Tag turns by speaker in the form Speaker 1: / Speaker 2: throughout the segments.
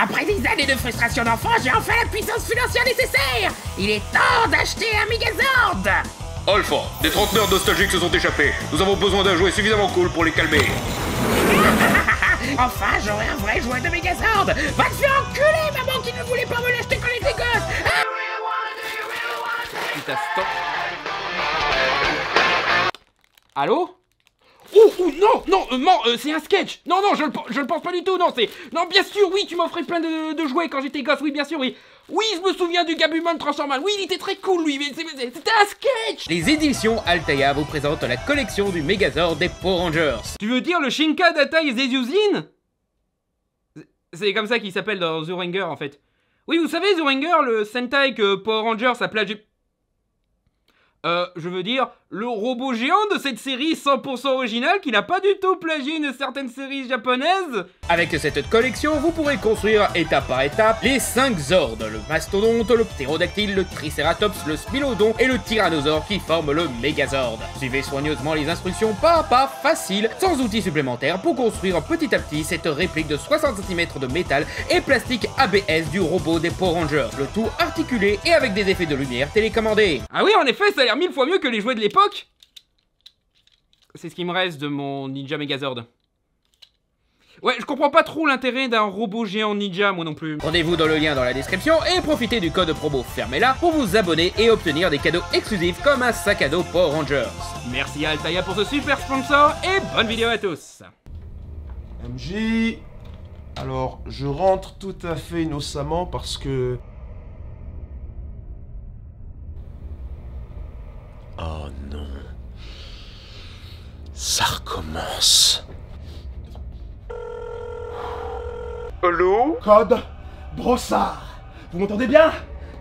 Speaker 1: Après des années de frustration d'enfant, j'ai enfin la puissance financière nécessaire. Il est temps d'acheter un Megazord.
Speaker 2: Alpha, des trentenaires nostalgiques se sont échappés. Nous avons besoin d'un jouet suffisamment cool pour les calmer.
Speaker 1: Enfin, j'aurai un vrai jouet de Megazord. Va te faire enculer, maman qui ne voulait pas me l'acheter quand j'étais gosse.
Speaker 3: Putain, stop. Allô? Oh non, c'est un sketch. Non, je le pense pas du tout. Non, bien sûr, oui, tu m'offrais plein de jouets quand j'étais gosse. Oui, bien sûr, oui. Oui, je me souviens du Gabumon Transforman. Oui, il était très cool, lui, mais c'était un sketch.
Speaker 4: Les éditions Altaïa vous présentent la collection du Megazord des Power Rangers.
Speaker 3: Tu veux dire le Shinka Datai Zezuzin? C'est comme ça qu'il s'appelle dans The Ranger, en fait. Oui, vous savez, The Ranger, le Sentai que Power Rangers a plagié... je veux dire, le robot géant de cette série 100% originale qui n'a pas du tout plagié une certaine série japonaise.
Speaker 4: Avec cette collection, vous pourrez construire étape par étape les 5 Zords, le mastodonte, le ptérodactyle, le tricératops, le spilodon et le tyrannosaure qui forment le Megazord. Suivez soigneusement les instructions pas à pas, facile, sans outils supplémentaires pour construire petit à petit cette réplique de 60 cm de métal et plastique ABS du robot des Power Rangers, le tout articulé et avec des effets de lumière télécommandés.
Speaker 3: Ah oui, en effet, ça a l'air 1000 fois mieux que les jouets de l'époque. C'est ce qui me reste de mon Ninja Megazord. Ouais, je comprends pas trop l'intérêt d'un robot géant ninja, moi non plus.
Speaker 4: Rendez-vous dans le lien dans la description et profitez du code promo Fermez-la pour vous abonner et obtenir des cadeaux exclusifs comme un sac à dos Power Rangers.
Speaker 3: Merci à Altaïa pour ce super sponsor et bonne vidéo à tous.
Speaker 5: MJ, alors je rentre tout à fait innocemment parce que... Oh non. Ça recommence.
Speaker 2: Allô?
Speaker 5: Code Brossard. Vous m'entendez bien?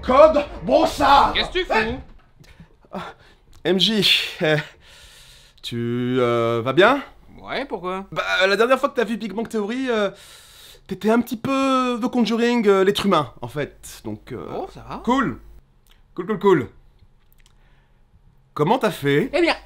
Speaker 5: Code Brossard.
Speaker 3: Qu'est-ce que tu fous?
Speaker 5: MJ, tu vas bien?
Speaker 3: Ouais, pourquoi?
Speaker 5: Bah, la dernière fois que t'as vu Big Bang Theory, t'étais un petit peu The Conjuring, l'être humain, en fait. Donc,
Speaker 3: Oh, ça va.
Speaker 5: Cool. Cool. Comment t'as fait?
Speaker 3: Eh bien,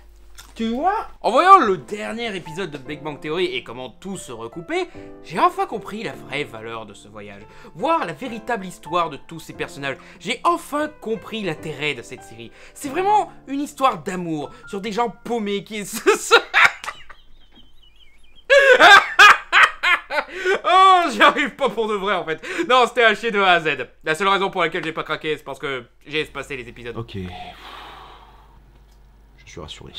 Speaker 3: tu vois, en voyant le dernier épisode de Big Bang Theory et comment tout se recoupait, j'ai enfin compris la vraie valeur de ce voyage. Voir la véritable histoire de tous ces personnages. J'ai enfin compris l'intérêt de cette série. C'est vraiment une histoire d'amour sur des gens paumés qui Oh, j'y arrive pas pour de vrai en fait. Non, c'était haché de A à Z. La seule raison pour laquelle j'ai pas craqué, c'est parce que j'ai espacé les épisodes.
Speaker 5: Ok. Je suis rassuré.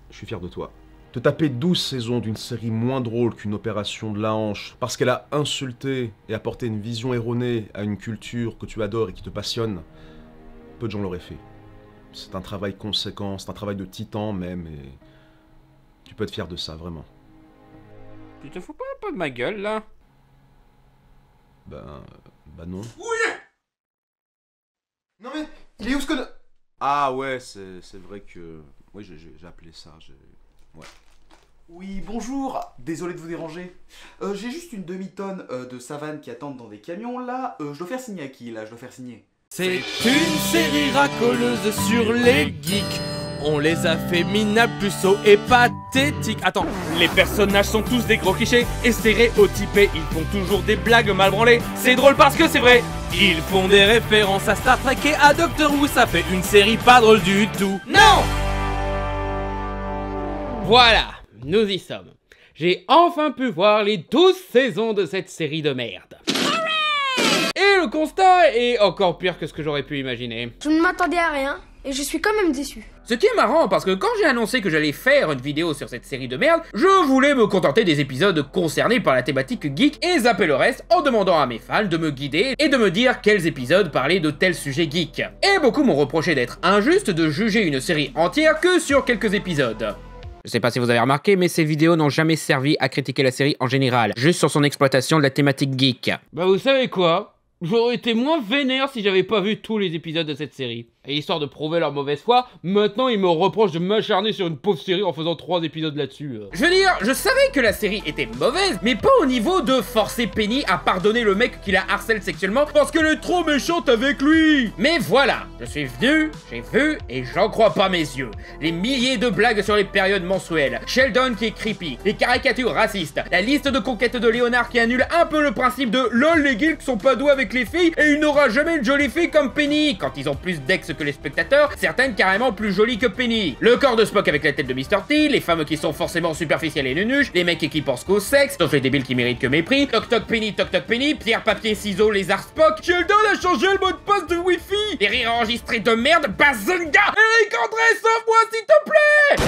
Speaker 5: Je suis fier de toi. Te taper 12 saisons d'une série moins drôle qu'une opération de la hanche parce qu'elle a insulté et apporté une vision erronée à une culture que tu adores et qui te passionne, peu de gens l'auraient fait. C'est un travail conséquent, c'est un travail de titan même, et tu peux être fier de ça, vraiment.
Speaker 3: Tu te fous pas un peu de ma gueule là?
Speaker 5: Bah non. Oui. Non mais, il est où ce que... Ah ouais, c'est vrai que... Oui, j'ai appelé ça, ouais.
Speaker 6: Oui, bonjour, désolé de vous déranger. J'ai juste une demi-tonne de savane qui attendent dans des camions, là. Je dois faire signer à qui, là? Je dois faire signer.
Speaker 7: C'est une série racoleuse sur les geeks. On les a fait minables, puceaux et pathétiques. Attends, les personnages sont tous des gros clichés et stéréotypés. Ils font toujours des blagues mal branlées. C'est drôle parce que c'est vrai. Ils font des références à Star Trek et à Doctor Who. Ça fait une série pas drôle du tout.
Speaker 4: Non! Voilà, nous y sommes. J'ai enfin pu voir les 12 saisons de cette série de merde. Et le constat est encore pire que ce que j'aurais pu imaginer.
Speaker 8: Je ne m'attendais à rien, et je suis quand même déçu.
Speaker 4: Ce qui est marrant, parce que quand j'ai annoncé que j'allais faire une vidéo sur cette série de merde, je voulais me contenter des épisodes concernés par la thématique geek et zapper le reste en demandant à mes fans de me guider et de me dire quels épisodes parlaient de tels sujets geek. Et beaucoup m'ont reproché d'être injuste de juger une série entière que sur quelques épisodes. Je sais pas si vous avez remarqué, mais ces vidéos n'ont jamais servi à critiquer la série en général, juste sur son exploitation de la thématique geek.
Speaker 3: Bah vous savez quoi? J'aurais été moins vénère si j'avais pas vu tous les épisodes de cette série. Et histoire de prouver leur mauvaise foi, maintenant ils me reprochent de m'acharner sur une pauvre série en faisant 3 épisodes là-dessus.
Speaker 4: Je veux dire, je savais que la série était mauvaise, mais pas au niveau de forcer Penny à pardonner le mec qui la harcèle sexuellement parce qu'elle est trop méchante avec lui. Mais voilà, je suis venu, j'ai vu, et j'en crois pas mes yeux. Les milliers de blagues sur les périodes menstruelles, Sheldon qui est creepy, les caricatures racistes, la liste de conquêtes de Léonard qui annule un peu le principe de LOL, les geeks sont pas doués avec les filles et il n'aura jamais une jolie fille comme Penny, quand ils ont plus d'ex que les spectateurs, certaines carrément plus jolies que Penny. Le corps de Spock avec la tête de Mr. T, les femmes qui sont forcément superficielles et nunuches, les mecs qui pensent qu'au sexe, sauf les débiles qui méritent que mépris, toc toc Penny, pierre papier ciseaux lézard Spock, Sheldon a changé le mot de passe de Wi-Fi, les rires enregistrés de merde, Bazinga, Eric André, sauve-moi s'il te plaît.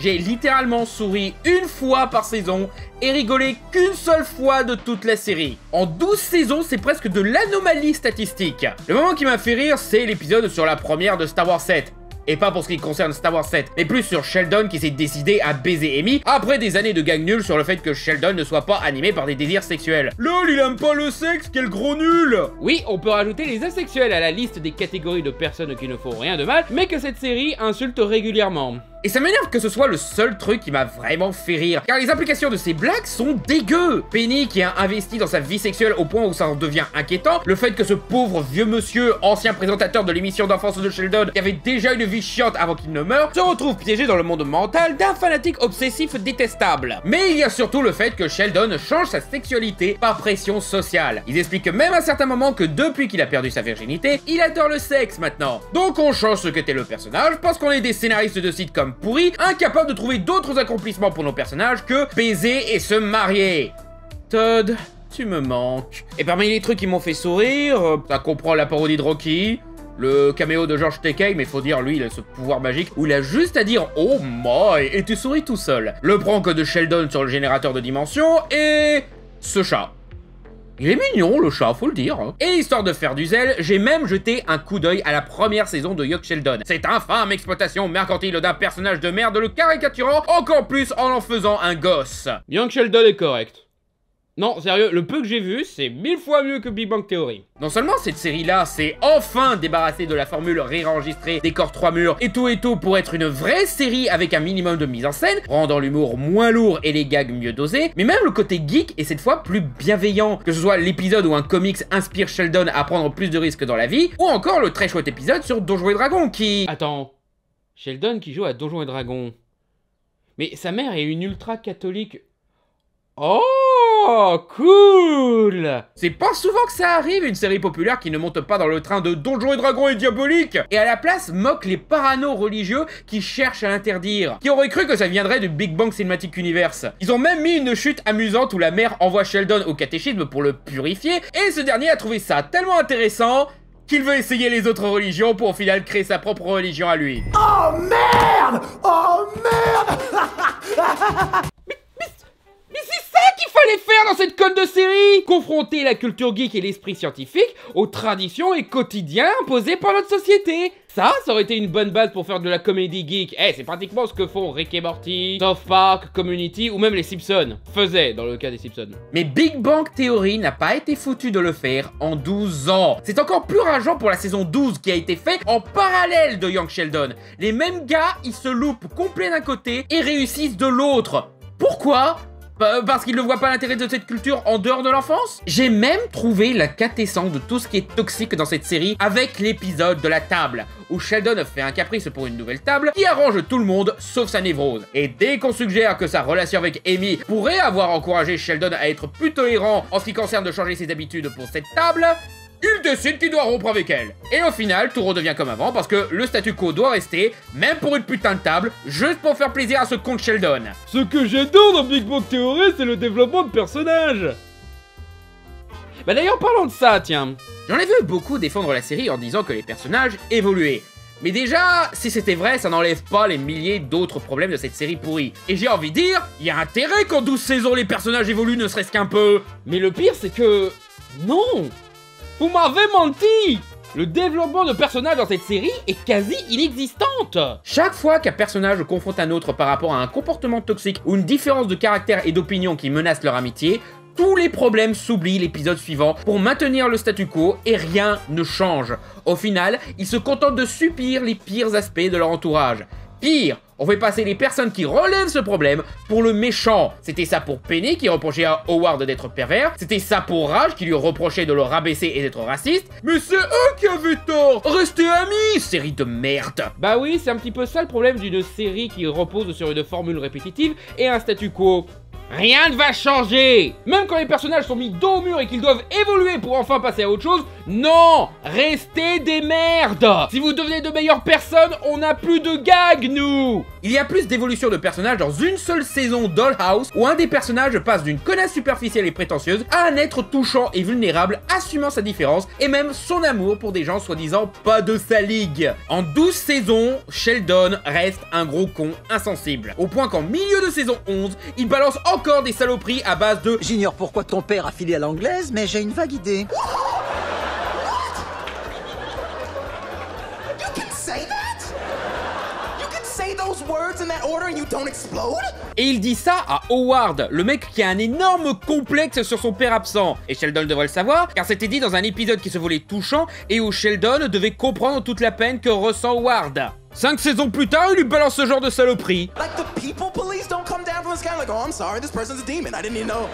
Speaker 4: J'ai littéralement souri une fois par saison et rigolé qu'une seule fois de toute la série. En 12 saisons, c'est presque de l'anomalie statistique. Le moment qui m'a fait rire, c'est l'épisode sur la première de Star Wars 7. Et pas pour ce qui concerne Star Wars 7, mais plus sur Sheldon qui s'est décidé à baiser Amy après des années de gags nuls sur le fait que Sheldon ne soit pas animé par des désirs sexuels. LOL, il aime pas le sexe, quel gros nul!
Speaker 3: Oui, on peut rajouter les asexuels à la liste des catégories de personnes qui ne font rien de mal, mais que cette série insulte régulièrement.
Speaker 4: Et ça m'énerve que ce soit le seul truc qui m'a vraiment fait rire, car les implications de ces blagues sont dégueu. Penny qui a investi dans sa vie sexuelle au point où ça en devient inquiétant, le fait que ce pauvre vieux monsieur, ancien présentateur de l'émission d'enfance de Sheldon, qui avait déjà une vie chiante avant qu'il ne meure, se retrouve piégé dans le monde mental d'un fanatique obsessif détestable. Mais il y a surtout le fait que Sheldon change sa sexualité par pression sociale. Ils expliquent même à certains moments que depuis qu'il a perdu sa virginité, il adore le sexe maintenant. Donc on change ce qu'était le personnage parce qu'on est des scénaristes de sitcom pourris, incapables de trouver d'autres accomplissements pour nos personnages que baiser et se marier. Todd, tu me manques. Et parmi les trucs qui m'ont fait sourire, ça comprend la parodie de Rocky, le caméo de George Takei, mais faut dire, lui, il a ce pouvoir magique où il a juste à dire « Oh my !» et tu souris tout seul. Le prank de Sheldon sur le générateur de dimensions et... ce chat. Il est mignon, le chat, faut le dire. Et histoire de faire du zèle, j'ai même jeté un coup d'œil à la première saison de Young Sheldon. Cette infâme exploitation mercantile d'un personnage de merde le caricaturant encore plus en faisant un gosse.
Speaker 3: Young Sheldon est correct. Non, sérieux, le peu que j'ai vu, c'est 1000 fois mieux que Big Bang Theory.
Speaker 4: Non seulement cette série-là s'est enfin débarrassée de la formule rire enregistré, décor 3 murs et tout pour être une vraie série avec un minimum de mise en scène, rendant l'humour moins lourd et les gags mieux dosés, mais même le côté geek est cette fois plus bienveillant, que ce soit l'épisode où un comics inspire Sheldon à prendre plus de risques dans la vie, ou encore le très chouette épisode sur Donjons et Dragons qui...
Speaker 3: Attends, Sheldon qui joue à Donjons et Dragons. Mais sa mère est une ultra catholique. Oh, cool!
Speaker 4: C'est pas souvent que ça arrive, une série populaire qui ne monte pas dans le train de Donjons et Dragons et diabolique, et à la place moque les paranos religieux qui cherchent à l'interdire. Qui aurait cru que ça viendrait du Big Bang Cinematic Universe? Ils ont même mis une chute amusante où la mère envoie Sheldon au catéchisme pour le purifier, et ce dernier a trouvé ça tellement intéressant qu'il veut essayer les autres religions pour au final créer sa propre religion à lui.
Speaker 6: Oh merde! Oh merde!
Speaker 3: Mais c'est ça qu'il fallait faire dans cette conne de série! Confronter la culture geek et l'esprit scientifique aux traditions et quotidiens imposés par notre société. Ça aurait été une bonne base pour faire de la comédie geek. Eh, c'est pratiquement ce que font Rick et Morty, South Park, Community ou même les Simpsons. Faisaient dans le cas des Simpsons.
Speaker 4: Mais Big Bang Theory n'a pas été foutu de le faire en 12 ans. C'est encore plus rageant pour la saison 12 qui a été faite en parallèle de Young Sheldon. Les mêmes gars, ils se loupent complet d'un côté et réussissent de l'autre. Pourquoi ? Parce qu'il ne voit pas l'intérêt de cette culture en dehors de l'enfance? J'ai même trouvé la quintessence de tout ce qui est toxique dans cette série avec l'épisode de la table, où Sheldon fait un caprice pour une nouvelle table qui arrange tout le monde sauf sa névrose. Et dès qu'on suggère que sa relation avec Amy pourrait avoir encouragé Sheldon à être plus tolérant en ce qui concerne de changer ses habitudes pour cette table, il décide qu'il doit rompre avec elle. Et au final, tout redevient comme avant parce que le statu quo doit rester, même pour une putain de table, juste pour faire plaisir à ce con de Sheldon.
Speaker 3: Ce que j'adore dans Big Bang Theory, c'est le développement de personnages. Bah d'ailleurs, parlons de ça, tiens.
Speaker 4: J'en ai vu beaucoup défendre la série en disant que les personnages évoluaient. Mais déjà, si c'était vrai, ça n'enlève pas les milliers d'autres problèmes de cette série pourrie. Et j'ai envie de dire, il y a intérêt qu'en 12 saisons les personnages évoluent ne serait-ce qu'un peu.
Speaker 3: Mais le pire, c'est que... non! Vous m'avez menti! Le développement de personnages dans cette série est quasi inexistante.
Speaker 4: Chaque fois qu'un personnage confronte un autre par rapport à un comportement toxique ou une différence de caractère et d'opinion qui menace leur amitié, tous les problèmes s'oublient l'épisode suivant pour maintenir le statu quo et rien ne change. Au final, ils se contentent de subir les pires aspects de leur entourage. Pire, on fait passer les personnes qui relèvent ce problème pour le méchant. C'était ça pour Penny qui reprochait à Howard d'être pervers, c'était ça pour Raj qui lui reprochait de le rabaisser et d'être raciste, mais c'est eux qui avaient tort. Restez amis, série de merde.
Speaker 3: Bah oui, c'est un petit peu ça le problème d'une série qui repose sur une formule répétitive et un statu quo. Rien ne va changer. Même quand les personnages sont mis dos au mur et qu'ils doivent évoluer pour enfin passer à autre chose, non, restez des merdes. Si vous devenez de meilleures personnes, on n'a plus de gags, nous.
Speaker 4: Il y a plus d'évolution de personnages dans une seule saison Dollhouse où un des personnages passe d'une connasse superficielle et prétentieuse à un être touchant et vulnérable, assumant sa différence et même son amour pour des gens soi-disant pas de sa ligue. En 12 saisons, Sheldon reste un gros con insensible, au point qu'en milieu de saison 11, il balance encore des saloperies à base de «
Speaker 9: J'ignore pourquoi ton père a filé à l'anglaise, mais j'ai une vague idée. »
Speaker 4: Et il dit ça à Howard, le mec qui a un énorme complexe sur son père absent. Et Sheldon devrait le savoir, car c'était dit dans un épisode qui se voulait touchant et où Sheldon devait comprendre toute la peine que ressent Howard. 5 saisons plus tard, il lui balance ce genre de saloperie.
Speaker 10: Like the people police don't come down from the sky like, oh, I'm sorry, this person's a demon. I didn't even know.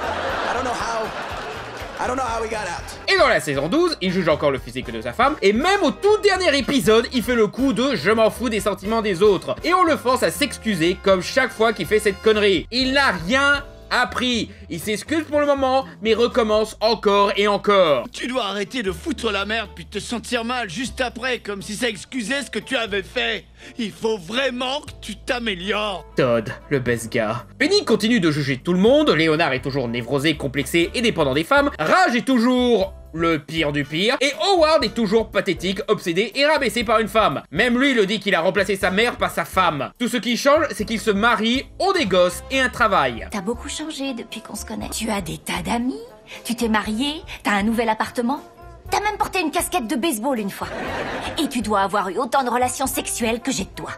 Speaker 10: I don't know how we got out.
Speaker 4: Et dans la saison 12, il juge encore le physique de sa femme, et même au tout dernier épisode, il fait le coup de « je m'en fous des sentiments des autres », et on le force à s'excuser comme chaque fois qu'il fait cette connerie. Il n'a rien appris. Il s'excuse pour le moment, mais recommence encore et encore.
Speaker 11: Tu dois arrêter de foutre la merde puis te sentir mal juste après, comme si ça excusait ce que tu avais fait. Il faut vraiment que tu t'améliores.
Speaker 4: Todd, le best gars. Penny continue de juger tout le monde, Léonard est toujours névrosé, complexé et dépendant des femmes, Raj est toujours le pire du pire, et Howard est toujours pathétique, obsédé et rabaissé par une femme. Même lui le dit qu'il a remplacé sa mère par sa femme. Tout ce qui change, c'est qu'ils se marient, ont des gosses et un travail.
Speaker 12: T'as beaucoup changé depuis qu'on se connaît. Tu as des tas d'amis, tu t'es marié, t'as un nouvel appartement. T'as même porté une casquette de baseball une fois. Et tu dois avoir eu autant de relations sexuelles que j'ai de toi.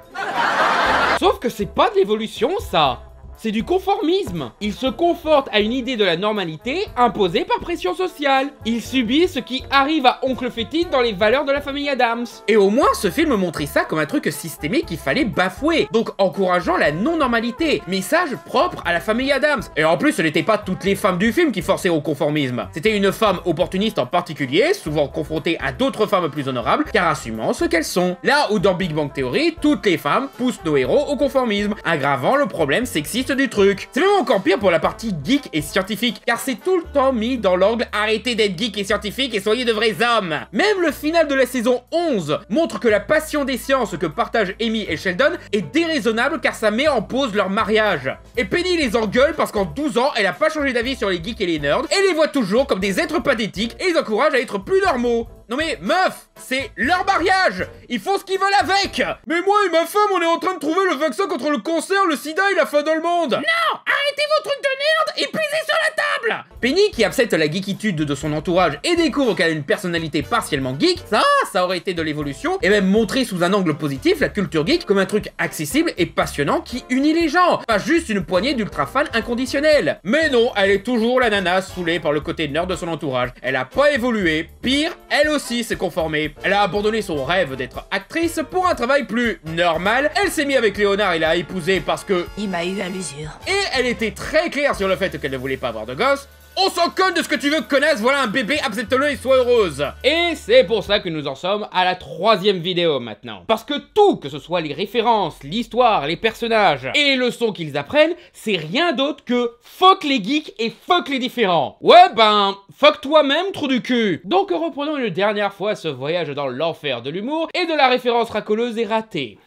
Speaker 3: Sauf que c'est pas de l'évolution, ça. C'est du conformisme. Il se conforte à une idée de la normalité imposée par pression sociale. Il subit ce qui arrive à Oncle Fétide dans les valeurs de la famille Addams.
Speaker 4: Et au moins, ce film montrait ça comme un truc systémique qu'il fallait bafouer, donc encourageant la non-normalité. Message propre à la famille Addams. Et en plus, ce n'était pas toutes les femmes du film qui forçaient au conformisme. C'était une femme opportuniste en particulier, souvent confrontée à d'autres femmes plus honorables, car assumant ce qu'elles sont. Là où dans Big Bang Theory, toutes les femmes poussent nos héros au conformisme, aggravant le problème sexiste du truc. C'est même encore pire pour la partie geek et scientifique, car c'est tout le temps mis dans l'angle arrêtez d'être geek et scientifique et soyez de vrais hommes. Même le final de la saison 11 montre que la passion des sciences que partagent Amy et Sheldon est déraisonnable car ça met en pause leur mariage. Et Penny les engueule parce qu'en 12 ans, elle a pas changé d'avis sur les geeks et les nerds, et les voit toujours comme des êtres pathétiques et les encourage à être plus normaux. Non mais, meuf, c'est leur mariage. Ils font ce qu'ils veulent avec. Mais moi et ma femme, on est en train de trouver le vaccin contre le cancer, le sida et la faim dans le monde. Non, arrêtez vos trucs de merde et pisez sur la table. Penny, qui accepte la geekitude de son entourage et découvre qu'elle a une personnalité partiellement geek, ça aurait été de l'évolution, et même montrer sous un angle positif la culture geek comme un truc accessible et passionnant qui unit les gens, pas juste une poignée d'ultra fans inconditionnels. Mais non, elle est toujours la nana saoulée par le côté nerd de son entourage. Elle a pas évolué, pire, elle aussi s'est conformée. Elle a abandonné son rêve d'être actrice pour un travail plus normal. Elle s'est mise avec Léonard et l'a épousé parce que...
Speaker 12: il m'a eu à l'usure.
Speaker 4: Et elle était très claire sur le fait qu'elle ne voulait pas avoir de gosse. On s'en conne de ce que tu veux, connasse, voilà un bébé, accepte-le et sois heureuse.
Speaker 3: Et c'est pour ça que nous en sommes à la 3e vidéo maintenant. Parce que tout, que ce soit les références, l'histoire, les personnages et les leçons qu'ils apprennent, c'est rien d'autre que fuck les geeks et fuck les différents. Ouais ben, fuck toi-même, trou du cul. Donc reprenons une dernière fois ce voyage dans l'enfer de l'humour et de la référence racoleuse et ratée.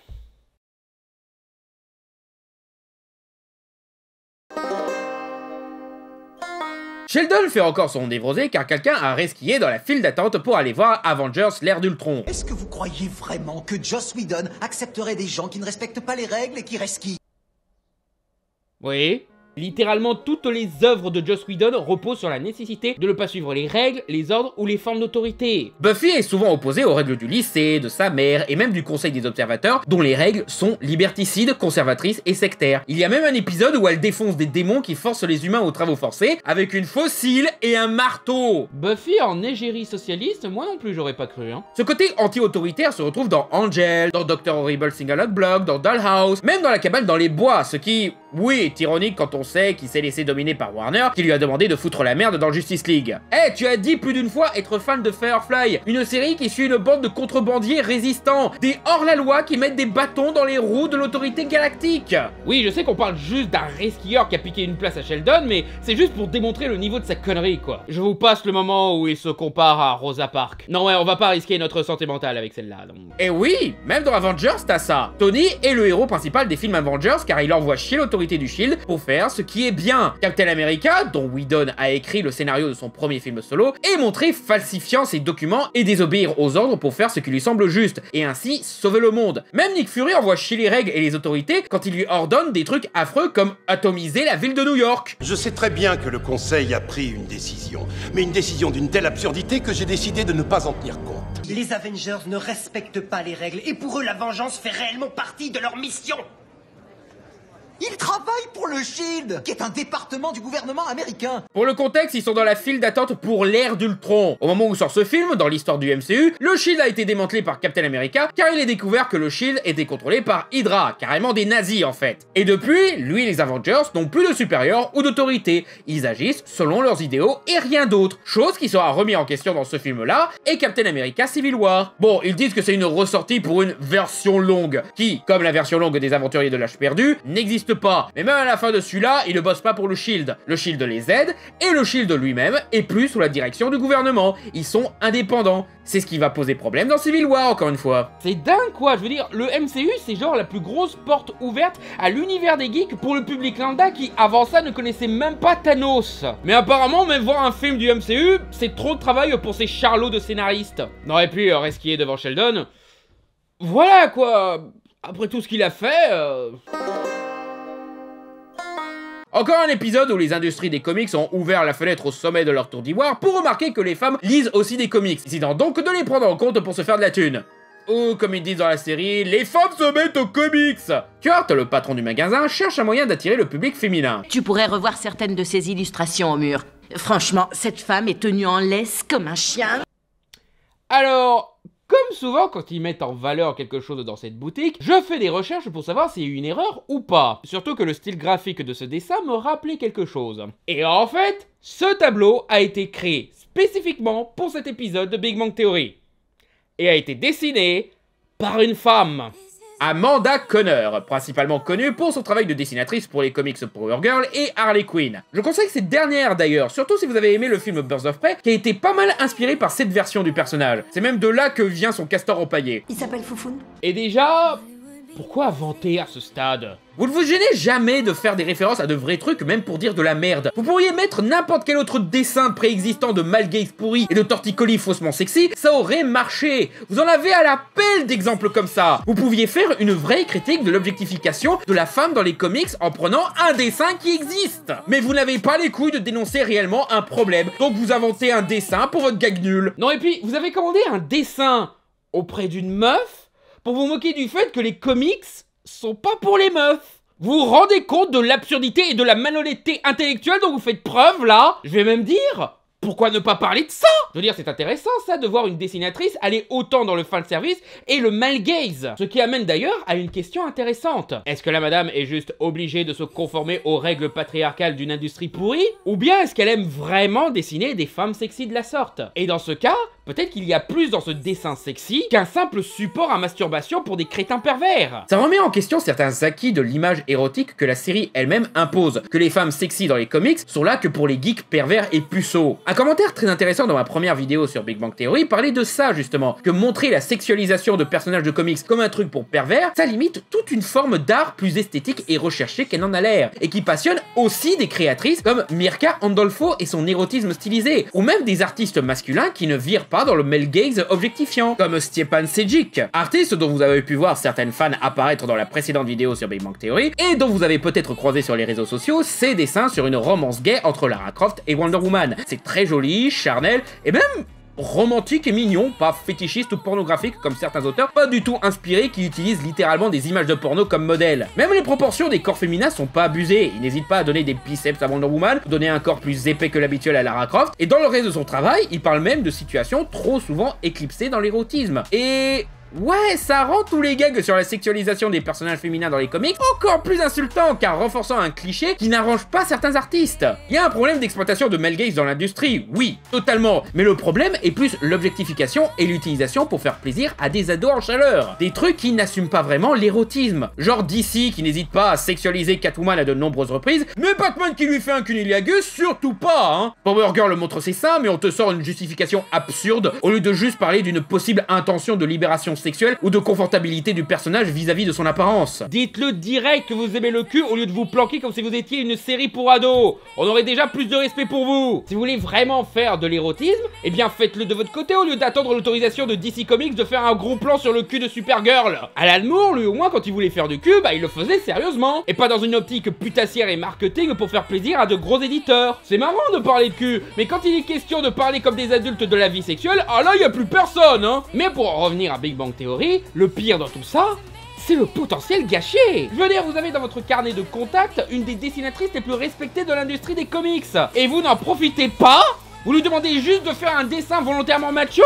Speaker 4: Sheldon fait encore son névrosé car quelqu'un a resquillé dans la file d'attente pour aller voir Avengers l'ère d'Ultron.
Speaker 9: Est-ce que vous croyez vraiment que Joss Whedon accepterait des gens qui ne respectent pas les règles et qui resquillent?
Speaker 3: Oui. Littéralement toutes les œuvres de Joss Whedon reposent sur la nécessité de ne pas suivre les règles, les ordres ou les formes d'autorité.
Speaker 4: Buffy est souvent opposée aux règles du lycée, de sa mère et même du conseil des observateurs, dont les règles sont liberticides, conservatrices et sectaires. Il y a même un épisode où elle défonce des démons qui forcent les humains aux travaux forcés avec une fossile et un marteau.
Speaker 3: Buffy en égérie socialiste, moi non plus j'aurais pas cru hein.
Speaker 4: Ce côté anti-autoritaire se retrouve dans Angel, dans Dr. Horrible Single Out Block, dans Dollhouse, même dans La cabane dans les bois, ce qui, oui, est ironique quand on sait qu'il s'est laissé dominer par Warner, qui lui a demandé de foutre la merde dans Justice League. Eh, tu as dit plus d'une fois être fan de Firefly, une série qui suit une bande de contrebandiers résistants, des hors-la-loi qui mettent des bâtons dans les roues de l'autorité galactique.
Speaker 3: Oui, je sais qu'on parle juste d'un rescueur qui a piqué une place à Sheldon, mais c'est juste pour démontrer le niveau de sa connerie, quoi. Je vous passe le moment où il se compare à Rosa Parks. Non ouais, on va pas risquer notre santé mentale avec celle-là, donc...
Speaker 4: Et oui, même dans Avengers, t'as ça. Tony est le héros principal des films Avengers car il envoie chier l'autorité du Shield pour faire ce qui est bien. Captain America, dont Whedon a écrit le scénario de son premier film solo, est montré falsifiant ses documents et désobéir aux ordres pour faire ce qui lui semble juste, et ainsi sauver le monde. Même Nick Fury envoie chier les règles et les autorités quand il lui ordonne des trucs affreux comme atomiser la ville de New York.
Speaker 13: Je sais très bien que le Conseil a pris une décision, mais une décision d'une telle absurdité que j'ai décidé de ne pas en tenir compte.
Speaker 9: Les Avengers ne respectent pas les règles et pour eux la vengeance fait réellement partie de leur mission. Ils travaillent pour le SHIELD, qui est un département du gouvernement américain.
Speaker 4: Pour le contexte, ils sont dans la file d'attente pour l'ère d'Ultron. Au moment où sort ce film, dans l'histoire du MCU, le SHIELD a été démantelé par Captain America car il est découvert que le SHIELD était contrôlé par Hydra, carrément des nazis en fait. Et depuis, lui et les Avengers n'ont plus de supérieurs ou d'autorité. Ils agissent selon leurs idéaux et rien d'autre. Chose qui sera remis en question dans ce film-là et Captain America Civil War. Bon, ils disent que c'est une ressortie pour une version longue, qui, comme la version longue des Aventuriers de l'Âge perdu, n'existe pas. Mais même à la fin de celui-là, il ne bosse pas pour le SHIELD. Le SHIELD les aide, et le SHIELD lui-même est plus sous la direction du gouvernement. Ils sont indépendants. C'est ce qui va poser problème dans Civil War, encore une fois.
Speaker 3: C'est dingue quoi, je veux dire, le MCU c'est genre la plus grosse porte ouverte à l'univers des geeks pour le public lambda qui avant ça ne connaissait même pas Thanos. Mais apparemment, même voir un film du MCU, c'est trop de travail pour ces charlots de scénaristes. Non, et puis resquier devant Sheldon, voilà quoi, après tout ce qu'il a fait...
Speaker 4: Encore un épisode où les industries des comics ont ouvert la fenêtre au sommet de leur tour d'ivoire pour remarquer que les femmes lisent aussi des comics, décidant donc de les prendre en compte pour se faire de la thune. Ou, comme ils disent dans la série, les femmes se mettent aux comics. Kurt, le patron du magasin, cherche un moyen d'attirer le public féminin.
Speaker 14: Tu pourrais revoir certaines de ces illustrations au mur. Franchement, cette femme est tenue en laisse comme un chien.
Speaker 3: Alors... Comme souvent quand ils mettent en valeur quelque chose dans cette boutique, je fais des recherches pour savoir s'il y a eu une erreur ou pas. Surtout que le style graphique de ce dessin me rappelait quelque chose. Et en fait, ce tableau a été créé spécifiquement pour cet épisode de Big Bang Theory. Et a été dessiné par une femme.
Speaker 4: Amanda Conner, principalement connue pour son travail de dessinatrice pour les comics Power Girl et Harley Quinn. Je conseille cette dernière d'ailleurs, surtout si vous avez aimé le film Birds of Prey, qui a été pas mal inspiré par cette version du personnage. C'est même de là que vient son castor empaillé.
Speaker 14: Il s'appelle Foufoune.
Speaker 3: Et déjà... Pourquoi vanter à ce stade?
Speaker 4: Vous ne vous gênez jamais de faire des références à de vrais trucs, même pour dire de la merde. Vous pourriez mettre n'importe quel autre dessin préexistant de Malgaze pourri et de torticolis faussement sexy, ça aurait marché. Vous en avez à la pelle d'exemples comme ça. Vous pouviez faire une vraie critique de l'objectification de la femme dans les comics en prenant un dessin qui existe. Mais vous n'avez pas les couilles de dénoncer réellement un problème, donc vous inventez un dessin pour votre gag nul.
Speaker 3: Non et puis, vous avez commandé un dessin auprès d'une meuf pour vous moquer du fait que les comics sont pas pour les meufs. Vous vous rendez compte de l'absurdité et de la malhonnêteté intellectuelle dont vous faites preuve là? Je vais même dire, pourquoi ne pas parler de ça? Je veux dire, c'est intéressant ça de voir une dessinatrice aller autant dans le fanservice et le malgaze. Ce qui amène d'ailleurs à une question intéressante. Est-ce que la madame est juste obligée de se conformer aux règles patriarcales d'une industrie pourrie? Ou bien est-ce qu'elle aime vraiment dessiner des femmes sexy de la sorte? Et dans ce cas, peut-être qu'il y a plus dans ce dessin sexy qu'un simple support à masturbation pour des crétins pervers.
Speaker 4: Ça remet en question certains acquis de l'image érotique que la série elle-même impose, que les femmes sexy dans les comics sont là que pour les geeks pervers et puceaux. Un commentaire très intéressant dans ma première vidéo sur Big Bang Theory parlait de ça justement, que montrer la sexualisation de personnages de comics comme un truc pour pervers, ça limite toute une forme d'art plus esthétique et recherchée qu'elle en a l'air, et qui passionne aussi des créatrices comme Mirka Andolfo et son érotisme stylisé, ou même des artistes masculins qui ne virent pas dans le male gaze objectifiant, comme Stjepan Sejic, artiste dont vous avez pu voir certaines fans apparaître dans la précédente vidéo sur Big Bang Theory, et dont vous avez peut-être croisé sur les réseaux sociaux ses dessins sur une romance gay entre Lara Croft et Wonder Woman. C'est très joli, charnel, et même romantique et mignon, pas fétichiste ou pornographique comme certains auteurs, pas du tout inspirés qui utilisent littéralement des images de porno comme modèle. Même les proportions des corps féminins sont pas abusées, il n'hésite pas à donner des biceps à Wonder Woman, donner un corps plus épais que l'habituel à Lara Croft, et dans le reste de son travail, il parle même de situations trop souvent éclipsées dans l'érotisme. Et... ouais, ça rend tous les gags sur la sexualisation des personnages féminins dans les comics encore plus insultants, car renforçant un cliché qui n'arrange pas certains artistes. Il y a un problème d'exploitation de male gaze dans l'industrie, oui, totalement, mais le problème est plus l'objectification et l'utilisation pour faire plaisir à des ados en chaleur. Des trucs qui n'assument pas vraiment l'érotisme. Genre DC qui n'hésite pas à sexualiser Catwoman à de nombreuses reprises, mais Batman qui lui fait un cunilingus, surtout pas, hein. Power Girl montre ses seins, mais on te sort une justification absurde, au lieu de juste parler d'une possible intention de libération sexuelle ou de confortabilité du personnage vis-à-vis de son apparence. Dites-le direct que vous aimez le cul au lieu de vous planquer comme si vous étiez une série pour ados. On aurait déjà plus de respect pour vous. Si vous voulez vraiment faire de l'érotisme, eh bien faites-le de votre côté au lieu d'attendre l'autorisation de DC Comics de faire un gros plan sur le cul de Supergirl. Alan Moore, lui au moins quand il voulait faire du cul, bah il le faisait sérieusement. Et pas dans une optique putassière et marketing pour faire plaisir à de gros éditeurs. C'est marrant de parler de cul, mais quand il est question de parler comme des adultes de la vie sexuelle, ah là y a plus personne, hein. Mais pour en revenir à Big Bang Theory, le pire dans tout ça, c'est le potentiel gâché. Je veux dire, vous avez dans votre carnet de contact une des dessinatrices les plus respectées de l'industrie des comics, et vous n'en profitez pas? Vous lui demandez juste de faire un dessin volontairement macho?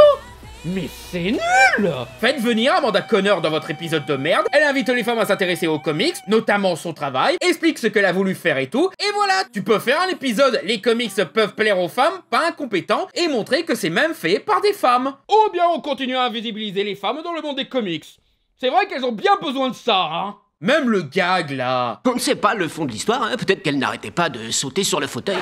Speaker 4: Mais c'est nul! Faites venir Amanda Conner dans votre épisode de merde, elle invite les femmes à s'intéresser aux comics, notamment son travail, explique ce qu'elle a voulu faire et tout, et voilà, tu peux faire un épisode « Les comics peuvent plaire aux femmes, pas incompétents » et montrer que c'est même fait par des femmes. Ou bien on continue à invisibiliser les femmes dans le monde des comics. C'est vrai qu'elles ont bien besoin de ça, hein. Même le gag, là.
Speaker 15: On ne sait pas le fond de l'histoire, hein. Peut-être qu'elle n'arrêtait pas de sauter sur le fauteuil.